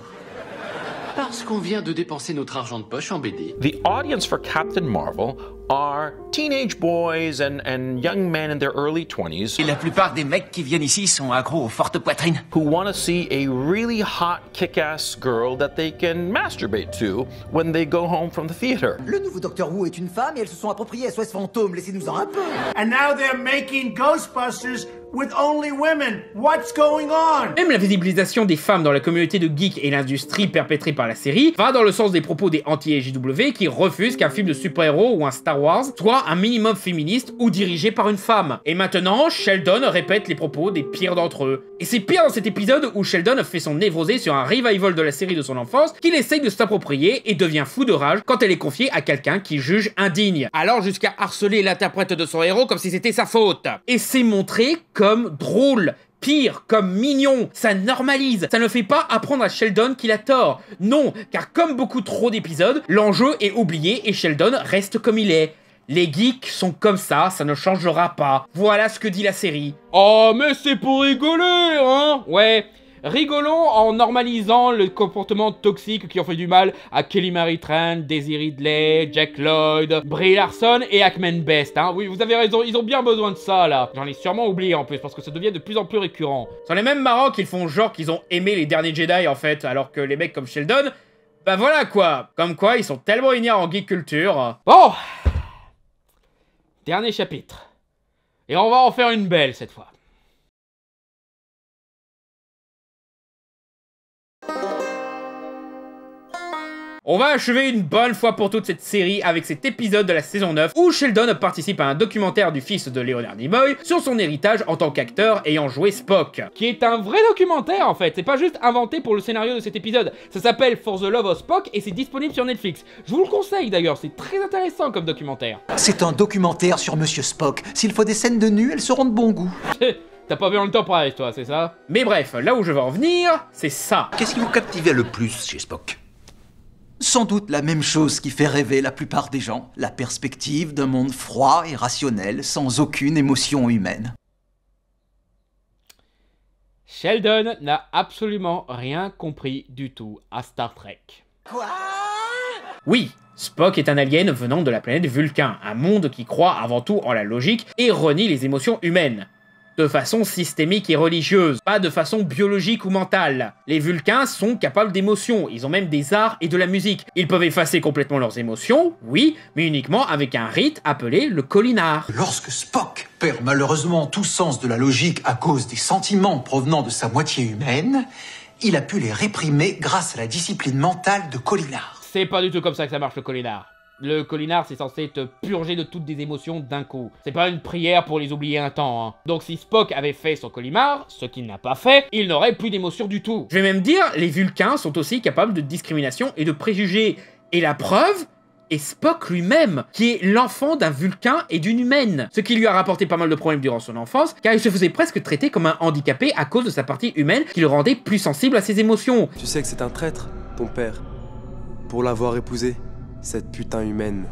Speaker 16: Parce qu'on vient de dépenser notre argent de poche en BD.
Speaker 2: The audience for Captain Marvel are teenage boys and young men in their early 20s.
Speaker 9: Et la plupart des mecs qui viennent ici sont accros aux fortes poitrines.
Speaker 2: Who want to see a really hot kick-ass girl that they can masturbate to when they go home from the theater.
Speaker 9: Le nouveau Docteur Who est une femme et elles se sont appropriées SOS Fantôme, laissez-nous-en un peu.
Speaker 5: And now they're making Ghostbusters with only women. What's going on?
Speaker 4: Même la visibilisation des femmes dans la communauté de geeks et l'industrie perpétrée par la série va dans le sens des propos des anti-AJW qui refusent qu'un film de super-héros ou un Star Wars soit un minimum féministe ou dirigé par une femme. Et maintenant, Sheldon répète les propos des pires d'entre eux. Et c'est pire dans cet épisode où Sheldon fait son névrosé sur un revival de la série de son enfance qu'il essaye de s'approprier et devient fou de rage quand elle est confiée à quelqu'un qu'il juge indigne. Alors jusqu'à harceler l'interprète de son héros comme si c'était sa faute. Et c'est montré comme drôle. Pire, comme mignon, ça normalise, ça ne fait pas apprendre à Sheldon qu'il a tort. Non, car comme beaucoup trop d'épisodes, l'enjeu est oublié et Sheldon reste comme il est. Les geeks sont comme ça ne changera pas. Voilà ce que dit la série.
Speaker 3: Oh, mais c'est pour rigoler, hein? Ouais. Rigolons en normalisant le comportement toxique qui ont fait du mal à Kelly Marie Tran, Daisy Ridley, Jack Lloyd, Brie Larson et Hackman Best, hein. Oui, vous avez raison, ils ont bien besoin de ça, là. J'en ai sûrement oublié, en plus, parce que ça devient de plus en plus récurrent.
Speaker 4: C'en est même marrant qu'ils font genre qu'ils ont aimé les derniers Jedi, en fait, alors que les mecs comme Sheldon, bah voilà, quoi. Comme quoi, ils sont tellement ignorants en geek culture.
Speaker 3: Bon. Dernier chapitre. Et on va en faire une belle, cette fois.
Speaker 4: On va achever une bonne fois pour toutes cette série avec cet épisode de la saison 9 où Sheldon participe à un documentaire du fils de Leonard Nimoy sur son héritage en tant qu'acteur ayant joué Spock.
Speaker 3: Qui est un vrai documentaire en fait, c'est pas juste inventé pour le scénario de cet épisode. Ça s'appelle For the Love of Spock et c'est disponible sur Netflix. Je vous le conseille d'ailleurs, c'est très intéressant comme documentaire.
Speaker 9: C'est un documentaire sur Monsieur Spock. S'il faut des scènes de nu, elles seront de bon goût.
Speaker 3: T'as pas vu Enterprise toi, c'est ça?
Speaker 4: Mais bref, là où je veux en venir, c'est ça.
Speaker 23: Qu'est-ce qui vous captivait le plus chez Spock?
Speaker 9: Sans doute la même chose qui fait rêver la plupart des gens, la perspective d'un monde froid et rationnel, sans aucune émotion humaine.
Speaker 3: Sheldon n'a absolument rien compris du tout à Star Trek.
Speaker 9: Quoi?
Speaker 4: Oui, Spock est un alien venant de la planète Vulcain, un monde qui croit avant tout en la logique et renie les émotions humaines. De façon systémique et religieuse, pas de façon biologique ou mentale. Les Vulcains sont capables d'émotions, ils ont même des arts et de la musique. Ils peuvent effacer complètement leurs émotions, oui, mais uniquement avec un rite appelé le Kolinar.
Speaker 24: Lorsque Spock perd malheureusement tout sens de la logique à cause des sentiments provenant de sa moitié humaine, il a pu les réprimer grâce à la discipline mentale de Kolinar.
Speaker 3: C'est pas du tout comme ça que ça marche le Kolinar. Le Kolinar, c'est censé te purger de toutes des émotions d'un coup. C'est pas une prière pour les oublier un temps, hein. Donc si Spock avait fait son Kolinar, ce qu'il n'a pas fait, il n'aurait plus d'émotions du tout.
Speaker 4: Je vais même dire, les Vulcains sont aussi capables de discrimination et de préjugés. Et la preuve est Spock lui-même, qui est l'enfant d'un Vulcain et d'une humaine. Ce qui lui a rapporté pas mal de problèmes durant son enfance, car il se faisait presque traiter comme un handicapé à cause de sa partie humaine qui le rendait plus sensible à ses émotions.
Speaker 25: Tu sais que c'est un traître, ton père, pour l'avoir épousé. Cette putain humaine.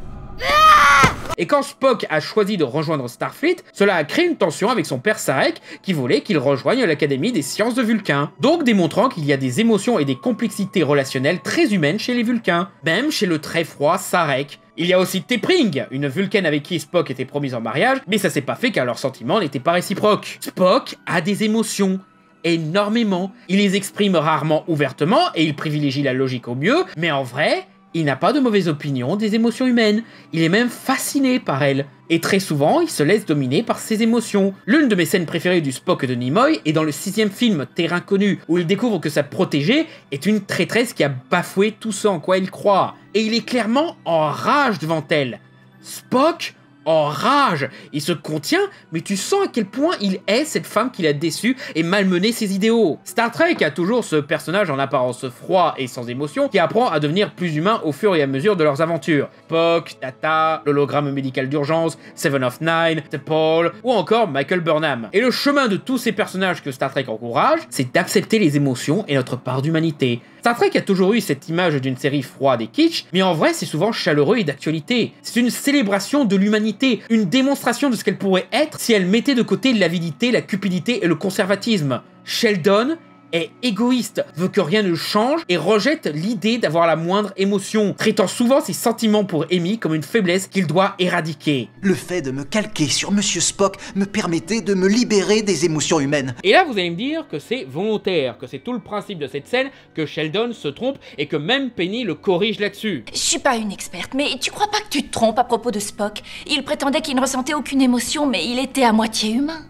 Speaker 4: Et quand Spock a choisi de rejoindre Starfleet, cela a créé une tension avec son père Sarek qui voulait qu'il rejoigne l'Académie des sciences de Vulcain. Donc démontrant qu'il y a des émotions et des complexités relationnelles très humaines chez les Vulcains, même chez le très froid Sarek. Il y a aussi T'Pring, une Vulcaine avec qui Spock était promise en mariage, mais ça s'est pas fait car leurs sentiments n'étaient pas réciproques. Spock a des émotions. Énormément. Il les exprime rarement ouvertement et il privilégie la logique au mieux, mais en vrai, il n'a pas de mauvaise opinion des émotions humaines, il est même fasciné par elles. Et très souvent, il se laisse dominer par ses émotions. L'une de mes scènes préférées du Spock de Nimoy est dans le 6e film, Terre Inconnue, où il découvre que sa protégée est une traîtresse qui a bafoué tout ce en quoi il croit. Et il est clairement en rage devant elle. Spock en rage. Il se contient, mais tu sens à quel point il hait cette femme qu'il a déçue et malmené ses idéaux. Star Trek a toujours ce personnage en apparence froid et sans émotion qui apprend à devenir plus humain au fur et à mesure de leurs aventures. Spock, Data, l'hologramme médical d'urgence, Seven of Nine, T'Pol ou encore Michael Burnham. Et le chemin de tous ces personnages que Star Trek encourage, c'est d'accepter les émotions et notre part d'humanité. Star Trek a toujours eu cette image d'une série froide et kitsch, mais en vrai c'est souvent chaleureux et d'actualité. C'est une célébration de l'humanité, une démonstration de ce qu'elle pourrait être si elle mettait de côté l'avidité, la cupidité et le conservatisme. Sheldon est égoïste, veut que rien ne change et rejette l'idée d'avoir la moindre émotion, traitant souvent ses sentiments pour Amy comme une faiblesse qu'il doit éradiquer.
Speaker 9: Le fait de me calquer sur Monsieur Spock me permettait de me libérer des émotions humaines.
Speaker 3: Et là, vous allez me dire que c'est volontaire, que c'est tout le principe de cette scène, que Sheldon se trompe et que même Penny le corrige là-dessus.
Speaker 12: Je suis pas une experte, mais tu crois pas que tu te trompes à propos de Spock? Il prétendait qu'il ne ressentait aucune émotion, mais il était à moitié humain.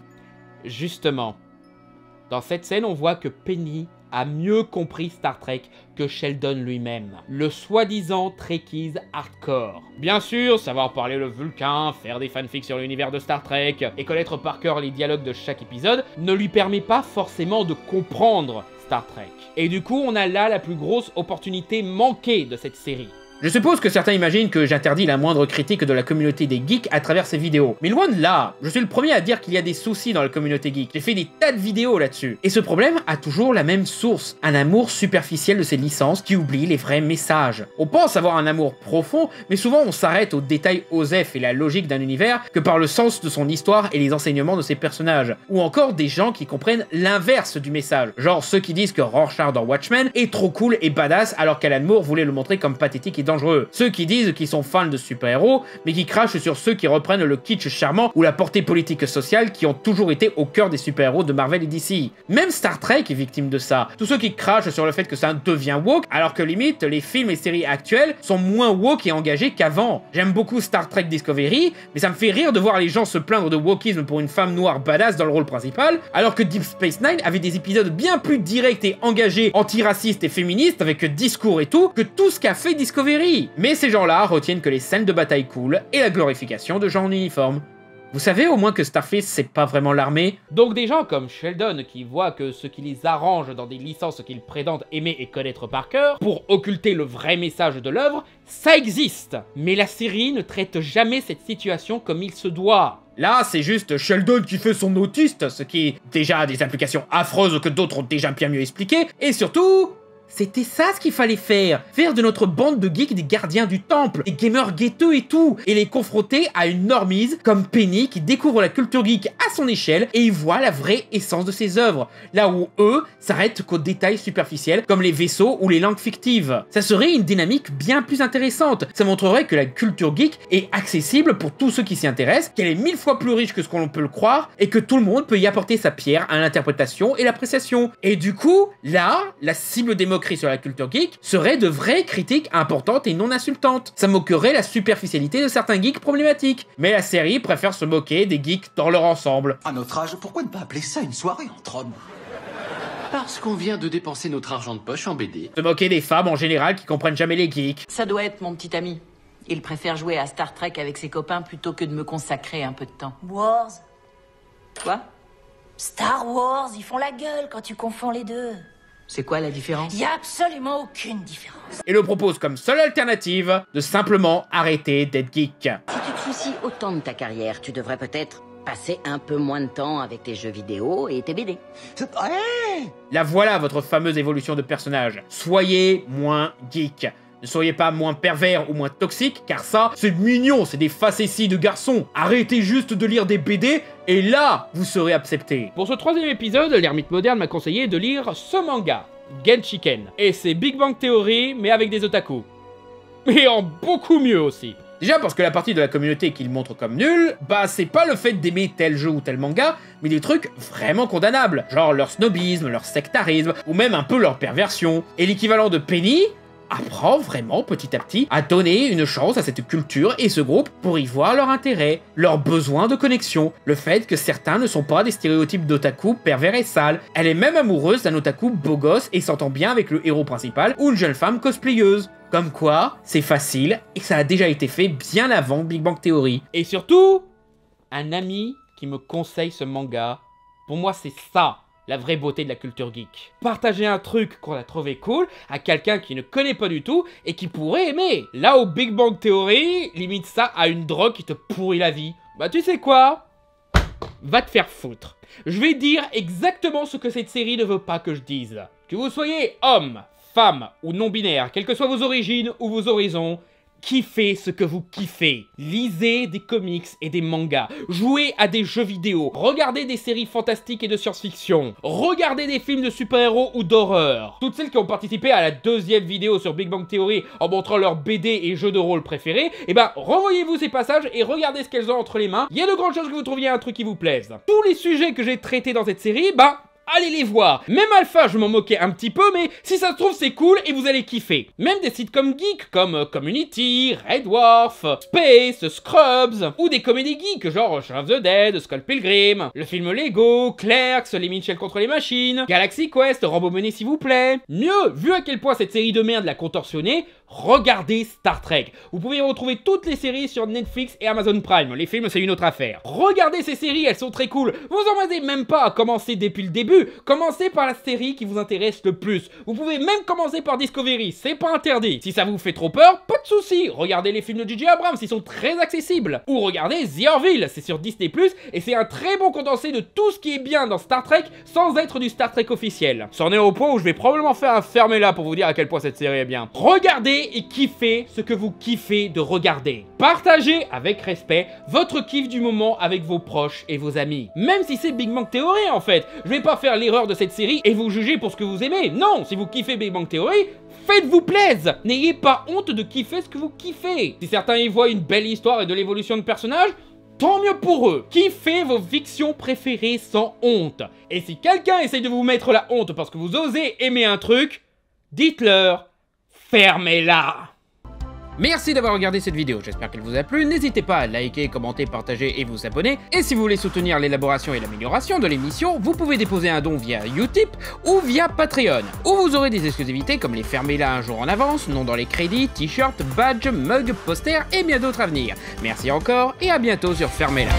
Speaker 3: Justement, dans cette scène, on voit que Penny a mieux compris Star Trek que Sheldon lui-même, le soi-disant Trekkies hardcore. Bien sûr, savoir parler le Vulcain, faire des fanfics sur l'univers de Star Trek et connaître par cœur les dialogues de chaque épisode ne lui permet pas forcément de comprendre Star Trek. Et du coup, on a là la plus grosse opportunité manquée de cette série.
Speaker 4: Je suppose que certains imaginent que j'interdis la moindre critique de la communauté des geeks à travers ces vidéos. Mais loin de là, je suis le premier à dire qu'il y a des soucis dans la communauté geek. J'ai fait des tas de vidéos là-dessus. Et ce problème a toujours la même source, un amour superficiel de ces licences qui oublie les vrais messages. On pense avoir un amour profond, mais souvent on s'arrête aux détails OSEF et la logique d'un univers que par le sens de son histoire et les enseignements de ses personnages. Ou encore des gens qui comprennent l'inverse du message, genre ceux qui disent que Rorschach dans Watchmen est trop cool et badass alors qu'Alan Moore voulait le montrer comme pathétique et dangereux. Ceux qui disent qu'ils sont fans de super-héros, mais qui crachent sur ceux qui reprennent le kitsch charmant ou la portée politique sociale qui ont toujours été au cœur des super-héros de Marvel et DC. Même Star Trek est victime de ça. Tous ceux qui crachent sur le fait que ça devient woke, alors que limite, les films et séries actuelles sont moins woke et engagés qu'avant. J'aime beaucoup Star Trek Discovery, mais ça me fait rire de voir les gens se plaindre de wokisme pour une femme noire badass dans le rôle principal, alors que Deep Space Nine avait des épisodes bien plus directs et engagés, antiracistes et féministes, avec discours et tout ce qu'a fait Discovery. Mais ces gens-là retiennent que les scènes de bataille cool et la glorification de gens en uniforme. Vous savez au moins que Starfleet c'est pas vraiment l'armée?
Speaker 3: Donc des gens comme Sheldon qui voient que ce qui les arrange dans des licences qu'ils prétendent aimer et connaître par cœur, pour occulter le vrai message de l'œuvre, ça existe. Mais la série ne traite jamais cette situation comme il se doit.
Speaker 4: Là, c'est juste Sheldon qui fait son autiste, ce qui est déjà des implications affreuses que d'autres ont déjà bien mieux expliquées, et surtout... C'était ça ce qu'il fallait faire. Faire de notre bande de geeks des gardiens du temple, des gamers guetteux et tout, et les confronter à une normise comme Penny qui découvre la culture geek à son échelle et y voit la vraie essence de ses œuvres, là où eux s'arrêtent qu'aux détails superficiels comme les vaisseaux ou les langues fictives. Ça serait une dynamique bien plus intéressante. Ça montrerait que la culture geek est accessible pour tous ceux qui s'y intéressent, qu'elle est 1000 fois plus riche que ce qu'on peut le croire, et que tout le monde peut y apporter sa pierre à l'interprétation et l'appréciation. Et du coup, là, la cible démocratique sur la culture geek serait de vraies critiques importantes et non insultantes. Ça moquerait la superficialité de certains geeks problématiques. Mais la série préfère se moquer des geeks dans leur ensemble.
Speaker 24: À notre âge, pourquoi ne pas appeler ça une soirée entre hommes?
Speaker 16: Parce qu'on vient de dépenser notre argent de poche en BD.
Speaker 4: Se moquer des femmes en général qui comprennent jamais les geeks.
Speaker 14: Ça doit être mon petit ami. Il préfère jouer à Star Trek avec ses copains plutôt que de me consacrer un peu de temps.
Speaker 8: Wars.
Speaker 14: Quoi?
Speaker 8: Star Wars, ils font la gueule quand tu confonds les deux.
Speaker 14: C'est quoi la différence?
Speaker 8: Y a absolument aucune différence.
Speaker 4: Et le propose comme seule alternative de simplement arrêter d'être geek.
Speaker 17: Si tu te soucies autant de ta carrière, tu devrais peut-être passer un peu moins de temps avec tes jeux vidéo et tes BD.
Speaker 4: La voilà votre fameuse évolution de personnage. Soyez moins geek. Ne soyez pas moins pervers ou moins toxique, car ça, c'est mignon, c'est des facéties de garçons. Arrêtez juste de lire des BD, et là, vous serez accepté.
Speaker 3: Pour ce troisième épisode, l'ermite moderne m'a conseillé de lire ce manga, Genshiken. Et c'est Big Bang Theory, mais avec des otaku. Et en beaucoup mieux aussi.
Speaker 4: Déjà parce que la partie de la communauté qu'il montre comme nulle, bah c'est pas le fait d'aimer tel jeu ou tel manga, mais des trucs vraiment condamnables, genre leur snobisme, leur sectarisme, ou même un peu leur perversion. Et l'équivalent de Penny apprend vraiment petit à petit à donner une chance à cette culture et ce groupe pour y voir leur intérêt, leur besoin de connexion, le fait que certains ne sont pas des stéréotypes d'otaku pervers et sales. Elle est même amoureuse d'un otaku beau gosse et s'entend bien avec le héros principal ou une jeune femme cosplayeuse. Comme quoi, c'est facile et ça a déjà été fait bien avant Big Bang Theory.
Speaker 3: Et surtout, un ami qui me conseille ce manga, pour moi c'est ça la vraie beauté de la culture geek. Partager un truc qu'on a trouvé cool à quelqu'un qui ne connaît pas du tout et qui pourrait aimer. Là où Big Bang Theory limite ça à une drogue qui te pourrit la vie. Bah tu sais quoi? Va te faire foutre. Je vais dire exactement ce que cette série ne veut pas que je dise. Que vous soyez homme, femme ou non-binaire, quelles que soient vos origines ou vos horizons, kiffez ce que vous kiffez. Lisez des comics et des mangas. Jouez à des jeux vidéo. Regardez des séries fantastiques et de science-fiction. Regardez des films de super-héros ou d'horreur. Toutes celles qui ont participé à la deuxième vidéo sur Big Bang Theory en montrant leurs BD et jeux de rôle préférés, eh ben, renvoyez-vous ces passages et regardez ce qu'elles ont entre les mains. Il y a de grandes chances que vous trouviez un truc qui vous plaise. Tous les sujets que j'ai traités dans cette série, bah, allez les voir. Même Alpha, je m'en moquais un petit peu, mais si ça se trouve, c'est cool et vous allez kiffer. Même des sitcoms geeks comme Community, Red Dwarf, Space, Scrubs, ou des comédies geeks genre Shaun of the Dead, Scott Pilgrim, le film Lego, Clerks, Les Mitchell contre les machines, Galaxy Quest, Rambomene s'il vous plaît. Mieux, vu à quel point cette série de merde l'a contorsionné, regardez Star Trek. Vous pouvez retrouver toutes les séries sur Netflix et Amazon Prime. Les films, c'est une autre affaire. Regardez ces séries, elles sont très cool. Vous emmerdez même pas à commencer depuis le début. Commencez par la série qui vous intéresse le plus. Vous pouvez même commencer par Discovery, c'est pas interdit. Si ça vous fait trop peur, pas de souci. Regardez les films de J.J. Abrams, ils sont très accessibles. Ou regardez The Orville, c'est sur Disney+, et c'est un très bon condensé de tout ce qui est bien dans Star Trek sans être du Star Trek officiel. C'en est au point où je vais probablement faire un fermez-la pour vous dire à quel point cette série est bien. Regardez et kiffez ce que vous kiffez de regarder. Partagez avec respect votre kiff du moment avec vos proches et vos amis. Même si c'est Big Bang Theory en fait. Je vais pas faire l'erreur de cette série et vous juger pour ce que vous aimez. Non, si vous kiffez Big Bang Theory, faites-vous plaisir. N'ayez pas honte de kiffer ce que vous kiffez. Si certains y voient une belle histoire et de l'évolution de personnages, tant mieux pour eux. Kiffez vos fictions préférées sans honte. Et si quelqu'un essaye de vous mettre la honte parce que vous osez aimer un truc, dites-leur, fermez-la. Merci d'avoir regardé cette vidéo, j'espère qu'elle vous a plu. N'hésitez pas à liker, commenter, partager et vous abonner. Et si vous voulez soutenir l'élaboration et l'amélioration de l'émission, vous pouvez déposer un don via Utip ou via Patreon, où vous aurez des exclusivités comme les fermez-la un jour en avance, nom dans les crédits, t-shirts, badges, mugs, posters et bien d'autres à venir. Merci encore et à bientôt sur Fermez-la.